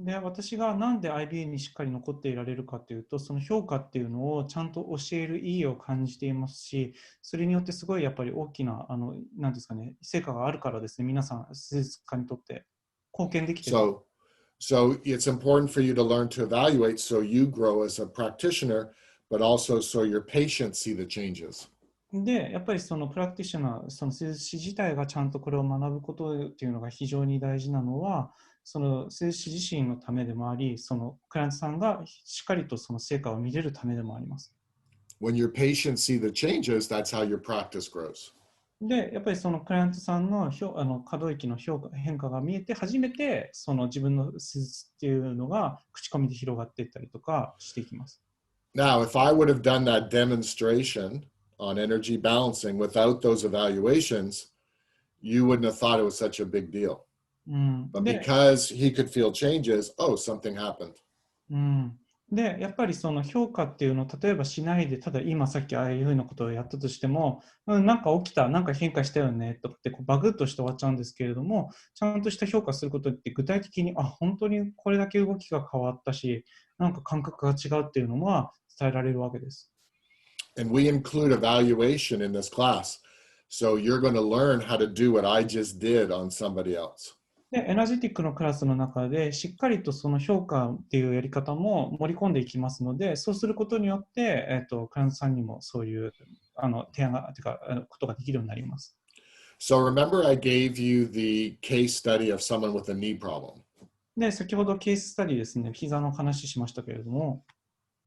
で、私がなんで IBA にしっかり残っていられるかというと、その評価っていうのをちゃんと教える意義を感じていますし、それによってすごいやっぱり大きな、なんですかね、成果があるからですね、皆さん、施術家にとって貢献できている。So it's important for you to learn to evaluate so you grow as a practitioner, but also so your patients see the changes. で、やっぱりそのプラクティショナー、その施術師自体がちゃんとこれを学ぶことっていうのが非常に大事なのは、その施術師自身のためでもあり、そのクライアントさんがしっかりとその成果を見れるためでもあります。When your patients see the changes, that's how your practice grows. で、やっぱりそのクライアントさんの可動域の変化が見えて初めてその自分の施術っていうのが口コミで広がっていったりとかしていきます。Now, if I would have done that demonstration on energy balancing without those evaluations, you wouldn't have thought it was such a big deal. But because he could feel changes, oh, something happened. で、やっぱりその評価っていうのを例えばしないで、ただ今さっきああいうふうなことをやったとしても、なんか起きた、なんか変化したよねとかってバグッとして終わっちゃうんですけれども、ちゃんとした評価することって具体的に、本当にこれだけ動きが変わったし、なんか感覚が違うっていうのは伝えられるわけです。And we include evaluation in this class. So you're going to learn how to do what I just did on somebody else. で、エナジェティックのクラスの中でしっかりとその評価っていうやり方も盛り込んでいきますので、そうすることによって、クライアントさんにもそういう提案がというかことができるようになります。So remember I gave you the case study of someone with a knee problem. で、先ほどケーススタディですね、膝の話しましたけれども、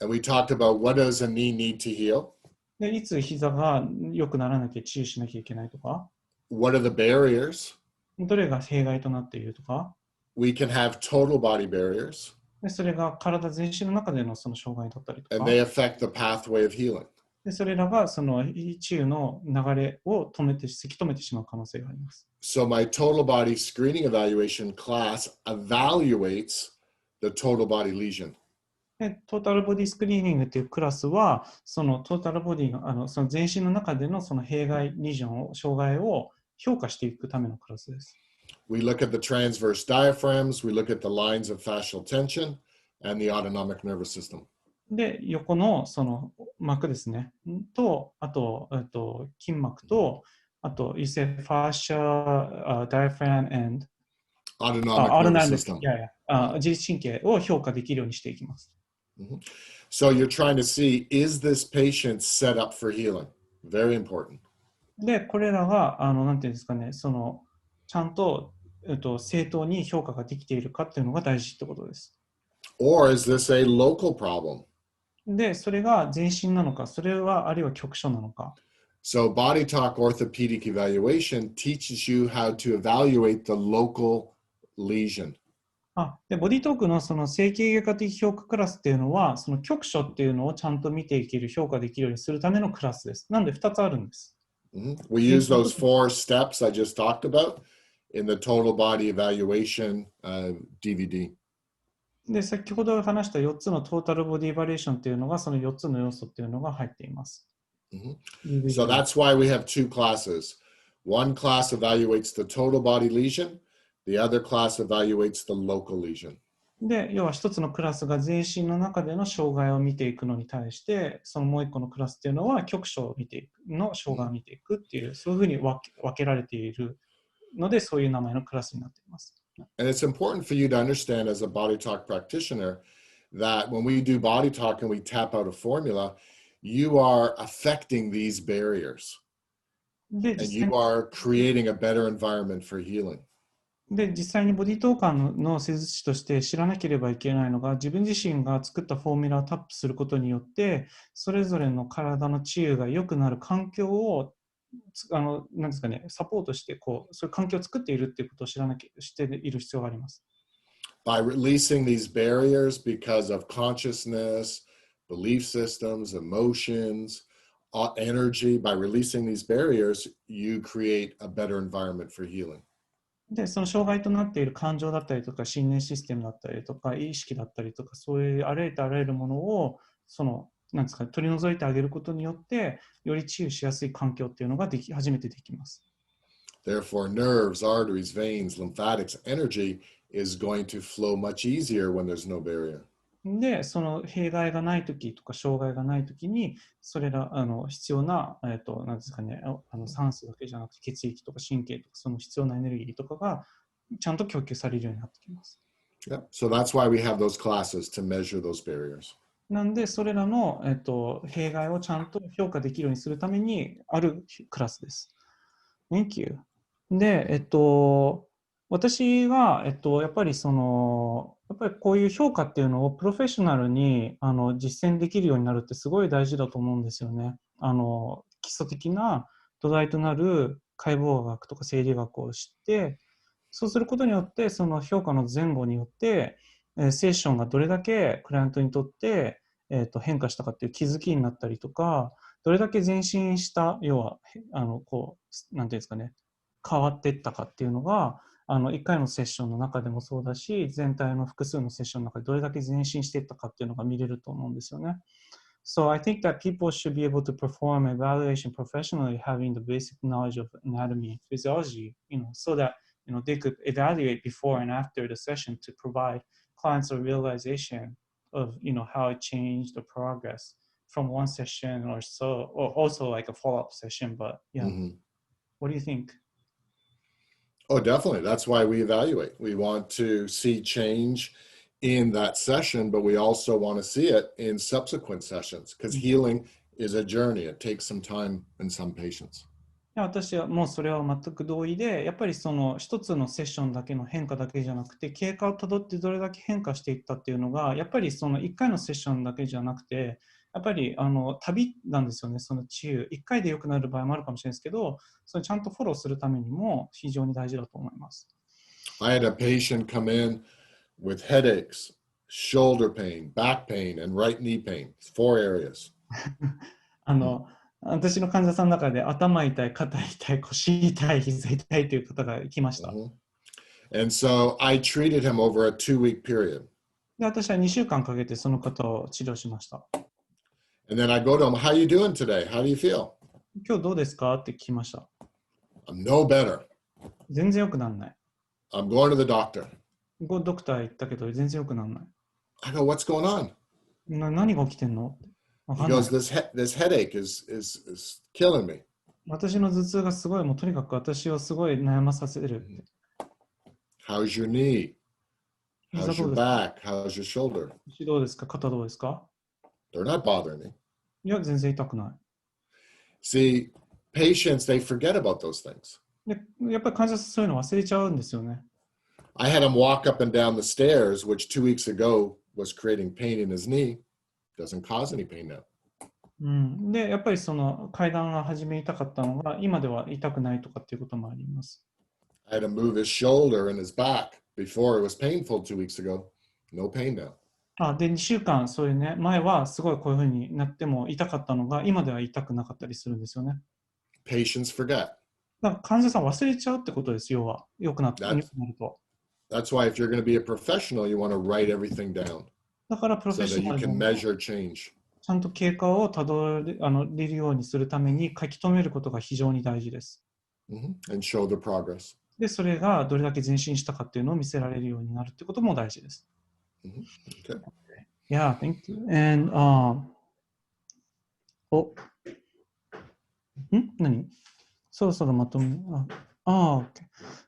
And we talked about what does a knee need to heal? で、いつ膝が良くならなきゃ治癒しなきゃいけないとか、What are the barriers? どれが弊害となっているとか、We can have total body barriers. でそれが体全身の中でのその障害だったりと And か、 they affect the pathway of healing. でそれらがその治癒の流れをせき止めてしまう可能性があります。So my total body screening evaluation class evaluates the total body lesion. でトータルボディスクリーニングというクラスは、そのトータルボディの、その全身の中でのその弊害、リージョンを、障害を評価していくためのクラスです。We look at the transverse diaphragms, we look at the lines of fascial tension, and the autonomic nervous system. で、横のその膜ですね。と、あと、筋膜と、あと、you said fascia, diaphragm, and Autonomic nervous system. 自律神経を評価できるようにしていきます。So you're trying to see, is this patient set up for healing? Very important. で、これらが、なんていうんですかね、その、ちゃんと、正当に評価ができているかっていうのが大事ってことです。Or is this a local problem? で、それが全身なのか、それはあるいは局所なのか。So Body Talk Orthopedic Evaluation teaches you how to evaluate the local lesion. で、ボディトークのその整形外科的評価クラスっていうのは、その局所っていうのをちゃんと見ていける、評価できるようにするためのクラスです。なので2つあるんです。We use those 4 steps I just talked about in the total body evaluation DVD. で、先ほど話した4つのトータルボディエバリエーションっていうのが、その4つの要素っていうのが入っています。So that's why we have 2 classes. One class evaluates the total body lesion. The other class evaluates the local lesion. で、要は一つのクラスが全身の中での障害を見ていくのに対して、そのもう一個のクラスっていうのは局所を見ていくの障害を見ていくっていう、そういうふうに分けられているので、そういう名前のクラスになっています。And it's important for you to understand as a body talk practitioner that when we do body talk and we tap out a formula, you are affecting these barriers. And you are creating a better environment for healing. で、実際にボディトーカーの施術師として知らなければいけないのが、自分自身が作ったフォーミュラをタップすることによって、それぞれの体の治癒が良くなる環境をなんですかね、サポートして、そういう環境を作っているっていうことを知っている必要があります。By releasing these barriers because of consciousness, belief systems, emotions, energy, by releasing these barriers, you create a better environment for healing. で、その障害となっている感情だったりとか、信念システムだったりとか、意識だったりとか、そういうあらゆるあらゆるものを、なんですか、取り除いてあげることによって、より治癒しやすい環境っていうのが初めてできます。Therefore, nerves, arteries, veins, lymphatics, energy is going to flow much easier when there's no barrier. で、その弊害がないときとか、障害がないときに、それら必要な、なんですかね、酸素だけじゃなくて、血液とか神経とか、その必要なエネルギーとかがちゃんと供給されるようになってきます。Yeah. So that's why we have those classes to measure those barriers. なんで、それらの、弊害をちゃんと評価できるようにするためにあるクラスです。Thank you. で、私が、やっぱりこういう評価っていうのをプロフェッショナルに実践できるようになるってすごい大事だと思うんですよね。基礎的な土台となる解剖学とか生理学を知って、そうすることによって、その評価の前後によって、セッションがどれだけクライアントにとって、変化したかっていう気づきになったりとか、どれだけ前進した、要は、なんていうんですかね、変わっていったかっていうのが、1回のセッションの中でもそうだし、全体の複数のセッションの中でどれだけ前進していったかっていうのが見れると思うんですよね。So I think that people should be able to perform evaluation professionally, having the basic knowledge of anatomy and physiology, so that they could evaluate before and after the session to provide clients a realization of how it changed the progress from one session or so, or also like a follow-up session. But yeah, what do you think? Oh, definitely. That's why we evaluate. We want to see change in that session, but we also want to see it in subsequent sessions because healing is a journey. It takes some time in some patients. 私はもうそれは全く同意で、やっぱりその一つのセッションだけの変化だけじゃなくて、経過をたどってどれだけ変化していったっていうのが、やっぱりその1回のセッションだけじゃなくて、やっぱり旅なんですよね、その治癒。1回で良くなる場合もあるかもしれないですけど、それちゃんとフォローするためにも非常に大事だと思います。I had a patient come in with headaches, shoulder pain, back pain, and right knee pain. 4 areas. 私の患者さんの中で頭痛い、肩痛い、腰痛い、膝痛いという方が来ました。And so I treated him over a 2-week period. で、私は2週間かけてその方を治療しました。And then I go to him, how you doing today? How do you feel? 今日どうですかって聞きました。I'm no better. 全然良くならない。I'm going to the doctor. ドクター行ったけど全然良くならない。I go, what's going on? 何が起きてんの？わか He んない。goes, this headache is killing me. 私の頭痛がすごい、もうとにかく私をすごい悩まさせる。How's your knee? 膝 How's どう your ですか？ back? How's your shoulder? 腰どうですか？肩どうですか？ They're not bothering me. いや、全然痛くな See, patients, they forget about those things. い。で、やっぱり患者さんそういうの忘れちゃうんですよね。I had him walk up and down the stairs, which 2 weeks ago was creating pain in his knee. Doesn't cause any pain now. うん、で、やっぱりその階段が初め痛かったのが、今では痛くないとかっていうこともあります。I had to move his shoulder and his back. Before it was painful 2 weeks ago. No pain now. で、2週間、そういうね、前はすごいこういうふうになっても痛かったのが、今では痛くなかったりするんですよね。Patients forget. だから患者さん忘れちゃうってことです、要は。良くなると。That's why if you're going to be a professional, you want to write everything down だからプロフェッ so シ that ョナ you ル can で measure change. ちゃんと経過をたどれるようにするために書き留めることが非常に大事です。And show the progress. で、それがどれだけ前進したかっていうのを見せられるようになるってことも大事です。Okay. Yeah, thank you. And, 何そろそろまとめ。Okay.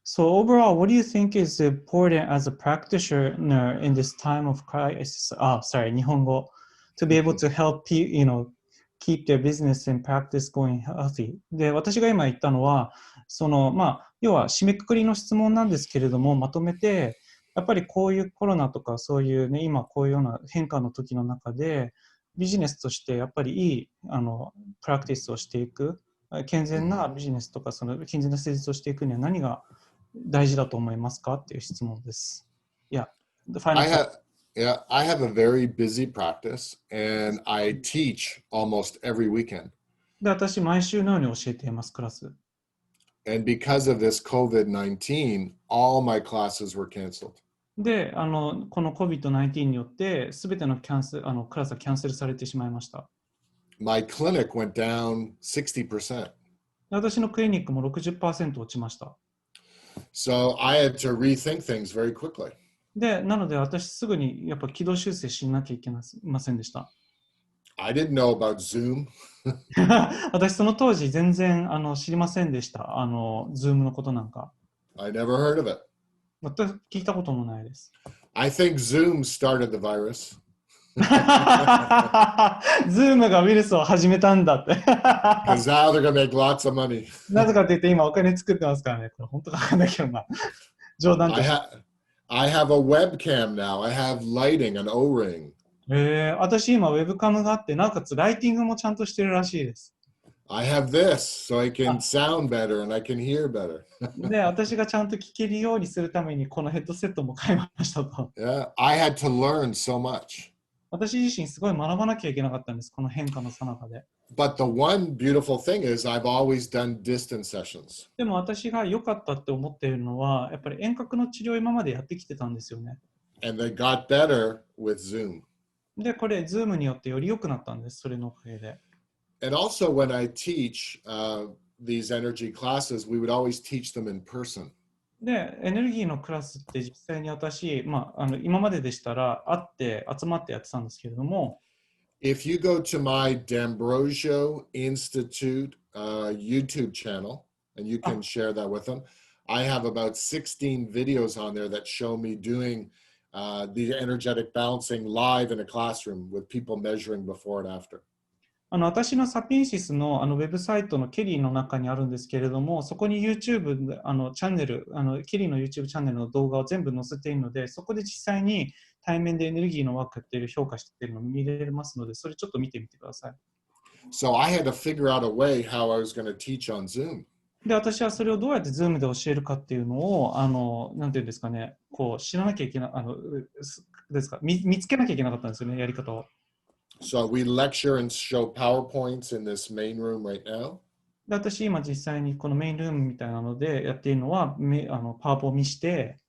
So overall, what do you think is important as a practitioner in this time of crisis? Sorry, 日本語 to be able to help keep their business and practice going healthy. で、私が今言ったのは、要は締めくくりの質問なんですけれども、まとめて、やっぱりこういうコロナとかそういうね、今こういうような変化の時の中で、ビジネスとしてやっぱりいいプラクティスをしていく、健全なビジネスとか健全な施術をしていくには何が大事だと思いますかっていう質問です。Yeah, the final I have a very busy practice and I teach almost every weekend. で、私毎週のように教えています、クラス。And because of this COVID-19, all my classes were canceled. で、この COVID-19 によって、すべてのクラスはキャンセルされてしまいました。My clinic went down 60%. 私のクリニックも 60% 落ちました。So I had to rethink things very quickly. で、なので私すぐにやっぱ軌道修正しなきゃいけませんでした。I didn't know about Zoom. 私その当時全然知りませんでした。Zoom のことなんか。I never heard of it. 全く聞いたこともないです。I think Zoom started the virus. Zoom がウイルスを始めたんだって。Because now they're going to make lots of money. なぜかって言って今お金作ってますからね。これ本当かわかんないけどな。冗談として。I have a webcam now. I have lighting, an O-ring. 私今ウェブカムがあって、なおかつライティングもちゃんとしてるらしいです。I have this, so I can sound better and I can hear better. で、私がちゃんと聞けるようにするためにこのヘッドセットも買いましたと。Yeah, I had to learn so much. 私自身すごい学ばなきゃいけなかったんです、この変化の最中で。But the one beautiful thing is I've always done distance sessions. でも私が良かったって思っているのは、やっぱり遠隔の治療を今までやってきてたんですよね。And they got better with Zoom. で、これ、Zoom によってより良くなったんです、それのおかげで。And also when I teach these energy classes, we would always teach them in person. で、エネルギーのクラスって実際に私、今まででしたら会って集まってやってたんですけれども、If you go to my D'Ambrosio Institute YouTube channel, and you can share that with them, I have about 16 videos on there that show me doing the energetic balancing live in a classroom with people measuring before and after. 私のサピエンシスのウェブサイトのケリーの中にあるんですけれども、そこに YouTube チャンネル、ケリーの YouTube チャンネルの動画を全部載せているので、そこで実際に対面でエネルギーのワークやっている、評価しているのを見れますので、それちょっと見てみてください。So I had to figure out a way how I was going to teach on Zoom. で、私はそれをどうやって Zoom で教えるかっていうのを、なんていうんですかね、こう知らなきゃいけない、ですか、見つけなきゃいけなかったんですよね、やり方を。So we lecture and show PowerPoints in this main room right now. で、私今実際にこのメインルームみたいなのでやっているのはパワポを見して、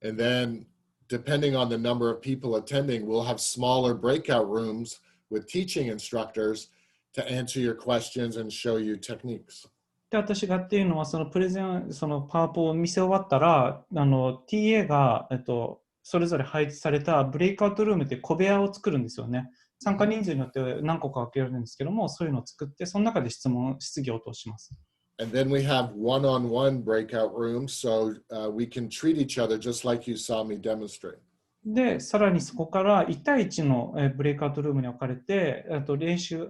And then depending on the number of people attending, we'll have smaller breakout rooms with teaching instructors to answer your questions and show you techniques. で、私がっていうのは、そのプレゼン、そのパワポを見せ終わったら、TA が、それぞれ配置されたブレイクアウトルームって小部屋を作るんですよね。参加人数によって何個か分けられるんですけども、そういうのを作って、その中で質疑応答します。And then we have one-on-one breakout rooms, so we can treat each other just like you saw me demonstrate. で、さらにそこから1対1のブレイクアウトルームに置かれて、練習、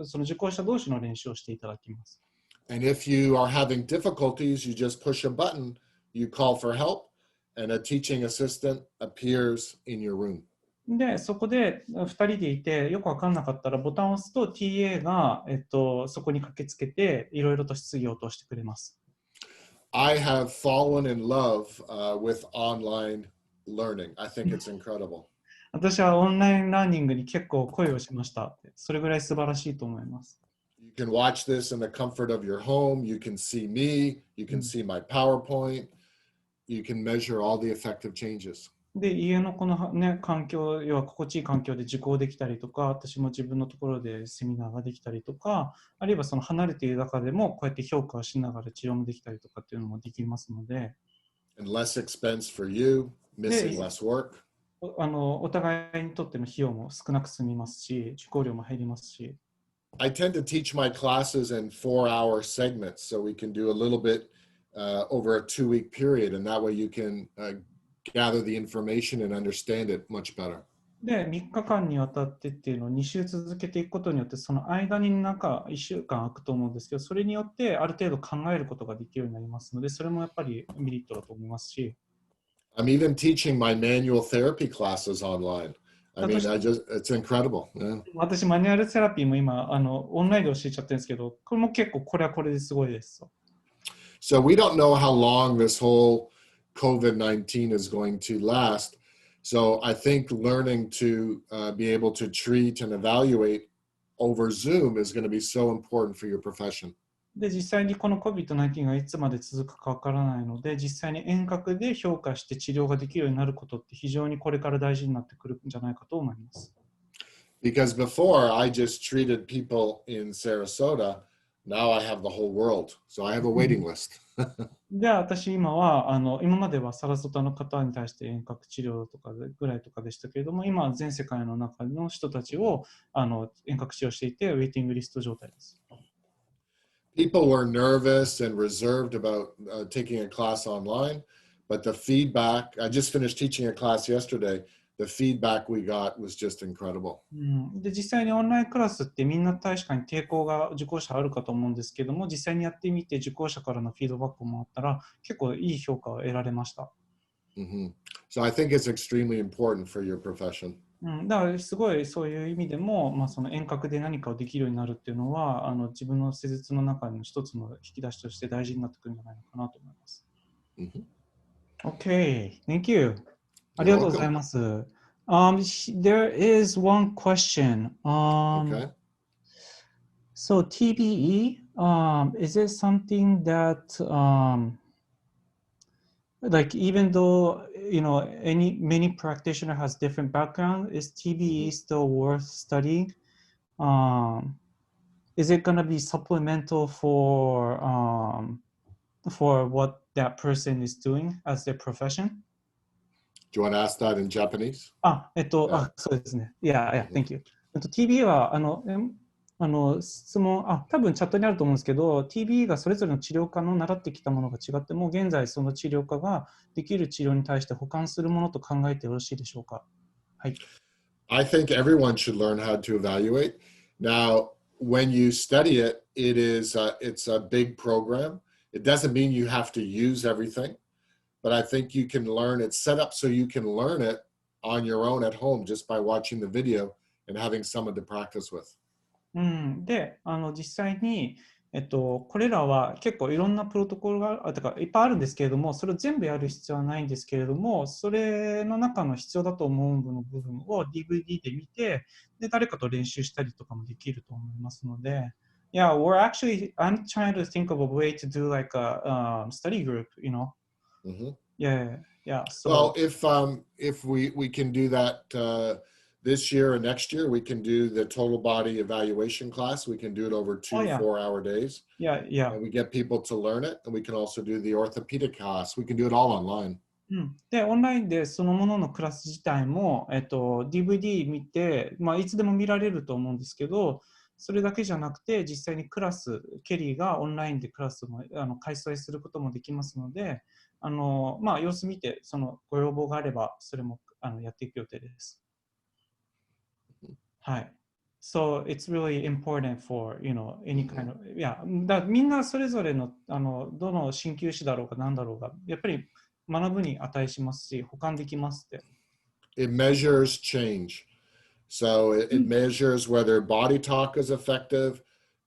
その受講者同士の練習をしていただきます。And if you are having difficulties, you just push a button, you call for help, and a teaching assistant appears in your room. で、そこで2人でいて、よく分からなかったらボタンを押すと TA が、そこに駆けつけて、いろいろと質疑応答してくれます。I have fallen in love with online learning. I think it's incredible. 私はオンラインラーニングに結構恋をしました。それぐらい素晴らしいと思います。You can watch this in the comfort of your home. You can see me. You can see my PowerPoint. You can measure all the effective changes. で、家のこの、ね、環境、要は心地いい環境で受講できたりとか、私も自分のところでセミナーができたりとか、あるいはその離れている中でもこうやって評価をしながら治療もできたりとかっていうのもできますので、And less expense for you, missing less work. お互いにとっての費用も少なく済みますし、受講料も減りますし。I tend to teach my classes in 4-hour segments, so we can do a little bit over a 2-week period, and that way you can gather the information and understand it much better. で、3日間にわたってっていうのを2週続けていくことによって、その間になんか1週間空くと思うんですけど、それによってある程度考えることができるようになりますので、それもやっぱりメリットだと思いますし。I'm even teaching my manual therapy classes online. I mean, it's incredible. Yeah. 私、マニュアルセラピーも今、オンラインで教えちゃってるんですけど、これも結構これはこれですごいです。So we don't know how long this whole COVID-19 is going to last. So I think learning to be able to treat and evaluate over Zoom is going to be so important for your profession. で、実際にこの COVID-19 がいつまで続くかわからないので、実際に遠隔で評価して治療ができるようになることって非常にこれから大事になってくるんじゃないかと思います。Because before I just treated people in Sarasota, now I have the whole world. So I have a waiting list. で、私今は今まではサラソタの方に対して遠隔治療とかぐらいとかでしたけれども、今は全世界の中の人たちを遠隔治療していて、ウェイティングリスト状態です。People were nervous and reserved about taking a class online, but the feedback, I just finished teaching a class yesterday, the feedback we got was just incredible. で、実際にオンラインクラスってみんな確かに抵抗が受講者あるかと思うんですけども、実際にやってみて受講者からのフィードバックもあったら結構いい評価を得られました。So I think it's extremely important for your profession. だからすごいそういう意味でも、その遠隔で何かをできるようになるっていうのは自分の施術の中の一つの引き出しとして大事になってくるんじゃないのかなと思います。Okay, thank you. ありがとうございます。There is one question. Okay. So TBE, is it something that like even though many practitioner has different background, is TBE still worth studying? Is it going to be supplemental for what that person is doing as their profession? Do you want to ask that in Japanese? そうですね。Yeah, thank you. TBE は質問、多分チャットにあると思うんですけど、TBE がそれぞれの治療科の習ってきたものが違っても、現在その治療科ができる治療に対して補完するものと考えてよろしいでしょうか。はい。I think everyone should learn how to evaluate. Now, when you study it, it's a big program. It doesn't mean you have to use everything, but I think you can learn. It's set up so you can learn it on your own at home just by watching the video and having someone to practice with. で、実際に、これらは結構いろんなプロトコルがいっぱいあるんですけれども、それを全部やる必要はないんですけれども、それの中の必要だと思う部分を DVD で見て、で、誰かと練習したりとかもできると思いますので、Yeah, I'm trying to think of a way to do like a study group, you know? Yeah. Yeah. Well, if we can do that this year or next year, we can do the total body evaluation class. We can do it over 4-hour days. Yeah. And we get people to learn it. And we can also do the orthopedic class. We can do it all online. で、オンラインでそのもののクラス自体も、DVD 見て、いつでも見られると思うんですけど、それだけじゃなくて、実際にクラス、ケリーがオンラインでクラスも開催することもできますので、様子見て、そのご要望があれば、それもやっていく予定です。はい。So it's really important for, any kind of, だみんなそれぞれの、どの鍼灸師だろうが何だろうが、やっぱり学ぶに値しますし、補完できますって。It measures change. So it measures whether body talk is effective,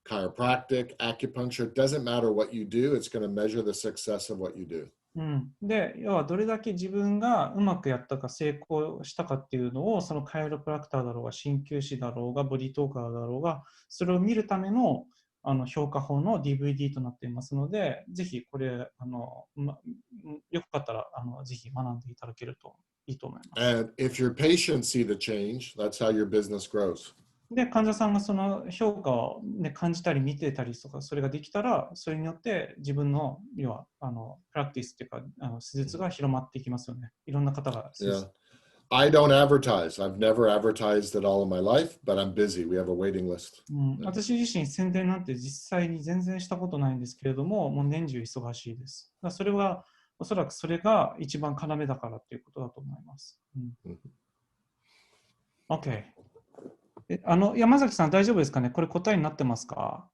chiropractic, acupuncture. It doesn't matter what you do. It's going to measure the success of what you do. で、要はどれだけ自分がうまくやったか成功したかっていうのを、そのカイロプラクターだろうが、鍼灸師だろうが、ボディトーカーだろうが、それを見るための評価法の DVD となっていますので、ぜひこれ、よかったらぜひ学んでいただけるといいと思います。And if your patients see the change, that's how your business grows. で、患者さんがその評価を、感じたり見てたりとか、それができたら、それによって自分の、要はプラクティスっていうか、施術が広まっていきますよね。いろんな方が。Yeah. I don't advertise. I've never advertised at all in my life, but I'm busy. We have a waiting list. 私自身宣伝なんて実際に全然したことないんですけれども、もう年中忙しいです。それはおそらくそれが一番要だからということだと思います。OK。山崎さん大丈夫ですかね？これ答えになってますか？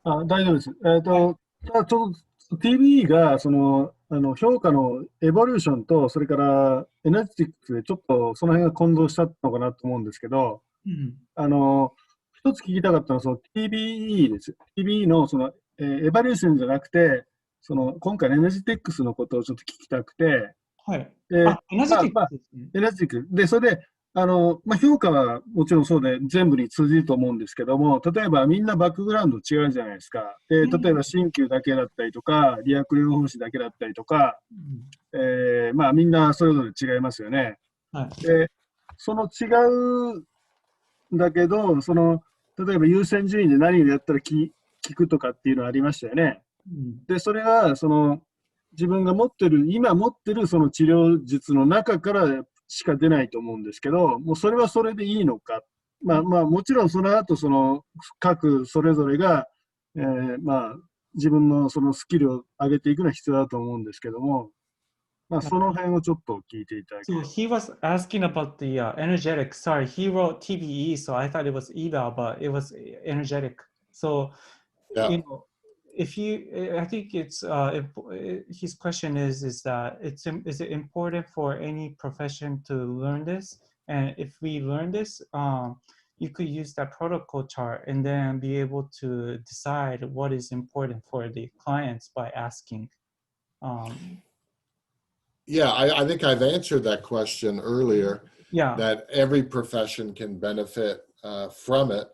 大丈夫です。ちょっと TBE がその評価のエボリューションと、それからエナジティックスでちょっとその辺が混同したのかなと思うんですけど、一つ聞きたかったのはその TBE です。TBE のその、エバリューションじゃなくて、今回のエナジティックスのことをちょっと聞きたくて、はい。エナジティックスですね。エナジティックス。で、それで、評価はもちろんそうで全部に通じると思うんですけども、例えばみんなバックグラウンド違うじゃないですか。で、例えば鍼灸だけだったりとか、理学療法士だけだったりとか、みんなそれぞれ違いますよね。はい、で、その違うんだけど、例えば優先順位で何をやったら聞くとかっていうのありましたよね。で、それは自分が今持ってるその治療術の中からしか出ないと思うんですけど、もうそれはそれでいいのか。もちろんその後各それぞれが、自分のそのスキルを上げていくのは必要だと思うんですけども、その辺をちょっと聞いていただきます。So he was asking about the energetic. Sorry, he wrote TBE, so I thought it was eval, but it was energetic. So, Yeah. I think it's his question is that is it important for any profession to learn this? And if we learn this, you could use that protocol chart and then be able to decide what is important for the clients by asking. Yeah, I think I've answered that question earlier. Yeah. That every profession can benefit from it.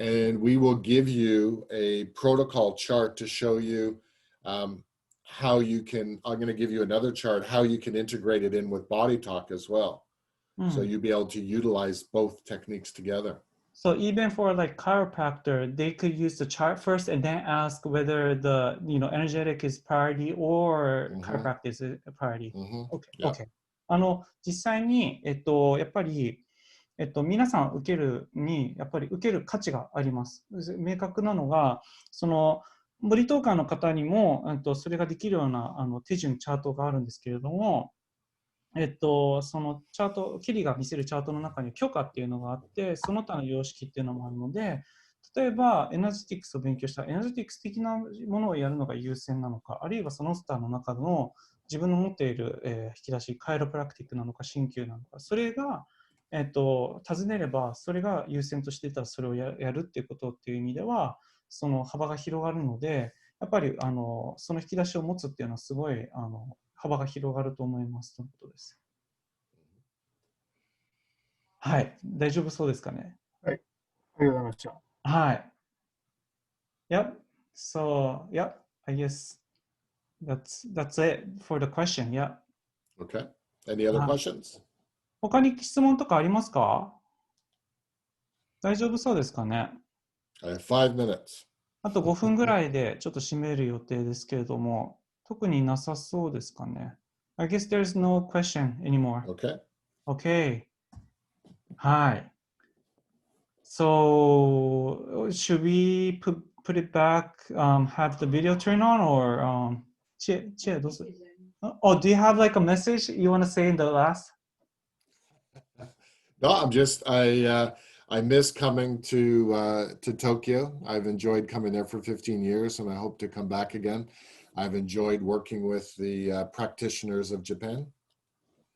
And we will give you a protocol chart to show you how you can, I'm going to give you another chart, how you can integrate it in with body talk as well. So you'll be able to utilize both techniques together. So even for like chiropractor, they could use the chart first and then ask whether the, energetic is priority or chiropractic is a priority. Okay. 実際に、やっぱり、皆さん受けるにやっぱり受ける価値があります。明確なのが、ボディトーカーの方にもそれができるような手順、チャートがあるんですけれども、そのチャート、ケリーが見せるチャートの中に許可っていうのがあって、その他の様式っていうのもあるので、例えばエナジティクスを勉強したら、エナジティクス的なものをやるのが優先なのか、あるいはそのスターの中の自分の持っている、引き出し、カイロプラクティックなのか、鍼灸なのか、それが尋ねれば、それが優先としてたらそれをやるっていうことっていう意味では、その幅が広がるので、やっぱりその引き出しを持つっていうのはすごい幅が広がると思いますということです。はい、大丈夫そうですかね。はい、ありがとうございました。はい。Yep. So, yep, I guess that's it for the question. Yeah. Okay. Any other questions? 他に質問とかありますか？大丈夫そうですかね。I have 5 minutes. あと5分ぐらいでちょっと締める予定ですけれども、特になさそうですかね。I guess there's no question anymore. Okay. Okay. はい。So, should we put it back, have the video turn on, or, チェどうする？ Oh, do you have like a message you want to say in the last? No, I miss coming to Tokyo. I've enjoyed coming there for 15 years, and I hope to come back again. I've enjoyed working with the practitioners of Japan.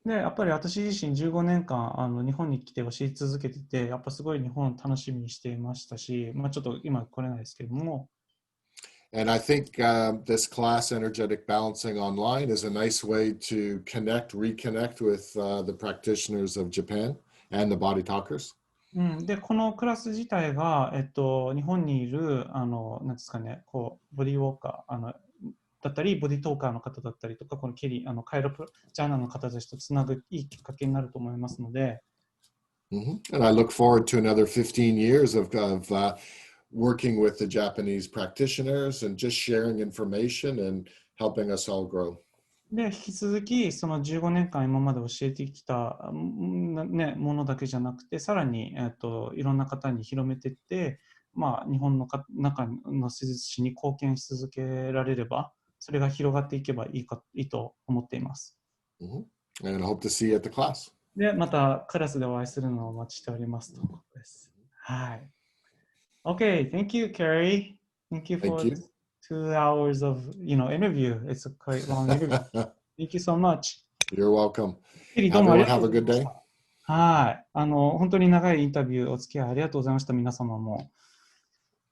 で、やっぱり私自身15年間日本に来て教え続けてて、やっぱすごい日本を楽しみにしていましたし、まあ、ちょっと今来れないですけども。And I think this class, Energetic Balancing Online, is a nice way to reconnect with the practitioners of Japan and the body talkers. で、このクラス自体が、日本にいる、なんですかね、こう、ボディウォーカー、だったり、ボディトーカーの方だったりとか、このケリー、カイロプジャーナルの方たちとつなぐいいきっかけになると思いますので。And I look forward to another 15 years of working with the Japanese practitioners and just sharing information and helping us all grow. で、引き続き、その15年間今まで教えてきた、ね、ものだけじゃなくて、さらに、いろんな方に広めていって、まあ、日本の中の施術師に貢献し続けられれば、それが広がっていけばいいと思っています。And I hope to see you at the class. で、またクラスでお会いするのをお待ちしておりますということです。はい。Okay, thank you, Carrie. Thank you for two hours of, interview. It's a quite long interview. Thank you so much. You're welcome. Everyone have a good day. はい。本当に長いインタビューお付き合いありがとうございました、皆様も。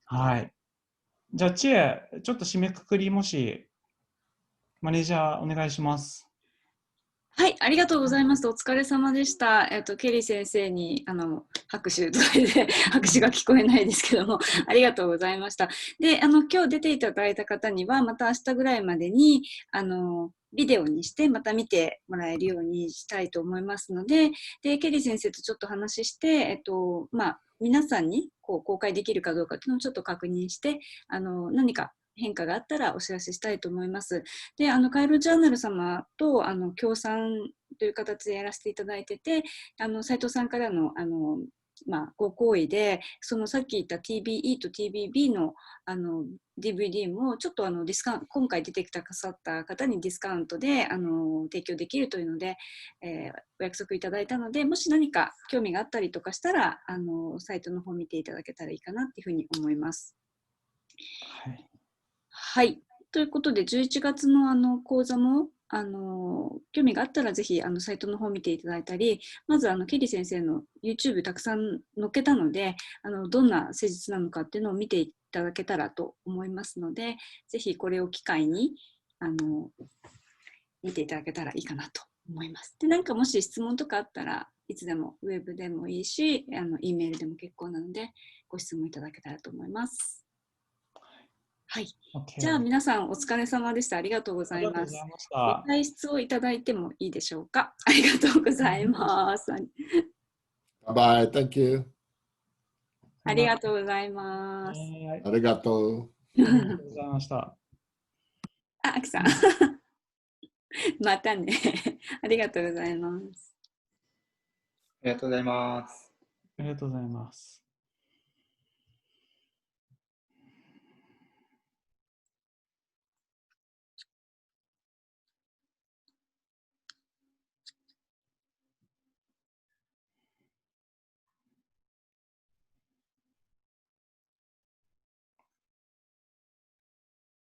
はい。じゃあ、チエ、ちょっと締めくくり、もし、マネージャーお願いします。はい、ありがとうございます。お疲れ様でした。ケリー先生に拍手とかで拍手が聞こえないですけども、ありがとうございました。で、今日出ていただいた方には、また明日ぐらいまでにビデオにしてまた見てもらえるようにしたいと思いますので、でケリー先生とちょっと話して、皆さんにこう公開できるかどうかっていうのをちょっと確認して、何か変化があったらお知らせしたいと思います。で、カイロジャーナル様と協賛という形でやらせていただいてて、斉藤さんからのご好意で、そのさっき言った TBE と TBB のDVD もちょっとディスカウント、今回出てきた方にディスカウントで提供できるというので、お約束いただいたので、もし何か興味があったりとかしたらサイトの方見ていただけたらいいかなっていうふうに思います。はい。はい。ということで、11月の講座も興味があったらぜひサイトの方を見ていただいたり、まずケリー先生の YouTube たくさん載っけたので、どんな施術なのかっていうのを見ていただけたらと思いますので、ぜひこれを機会に見ていただけたらいいかなと思います。で、何かもし質問とかあったらいつでもウェブでもいいし、Eメールでも結構なのでご質問いただけたらと思います。はい。じゃあ皆さんお疲れ様でした。ありがとうございます。ご退出をいただいてもいいでしょうか。ありがとうございます。Bye. Thank you. ありがとうございます。ありがとう。ありがとうございました。あ、あきさん。またね。ありがとうございます。ありがとうございます。ありがとうございます。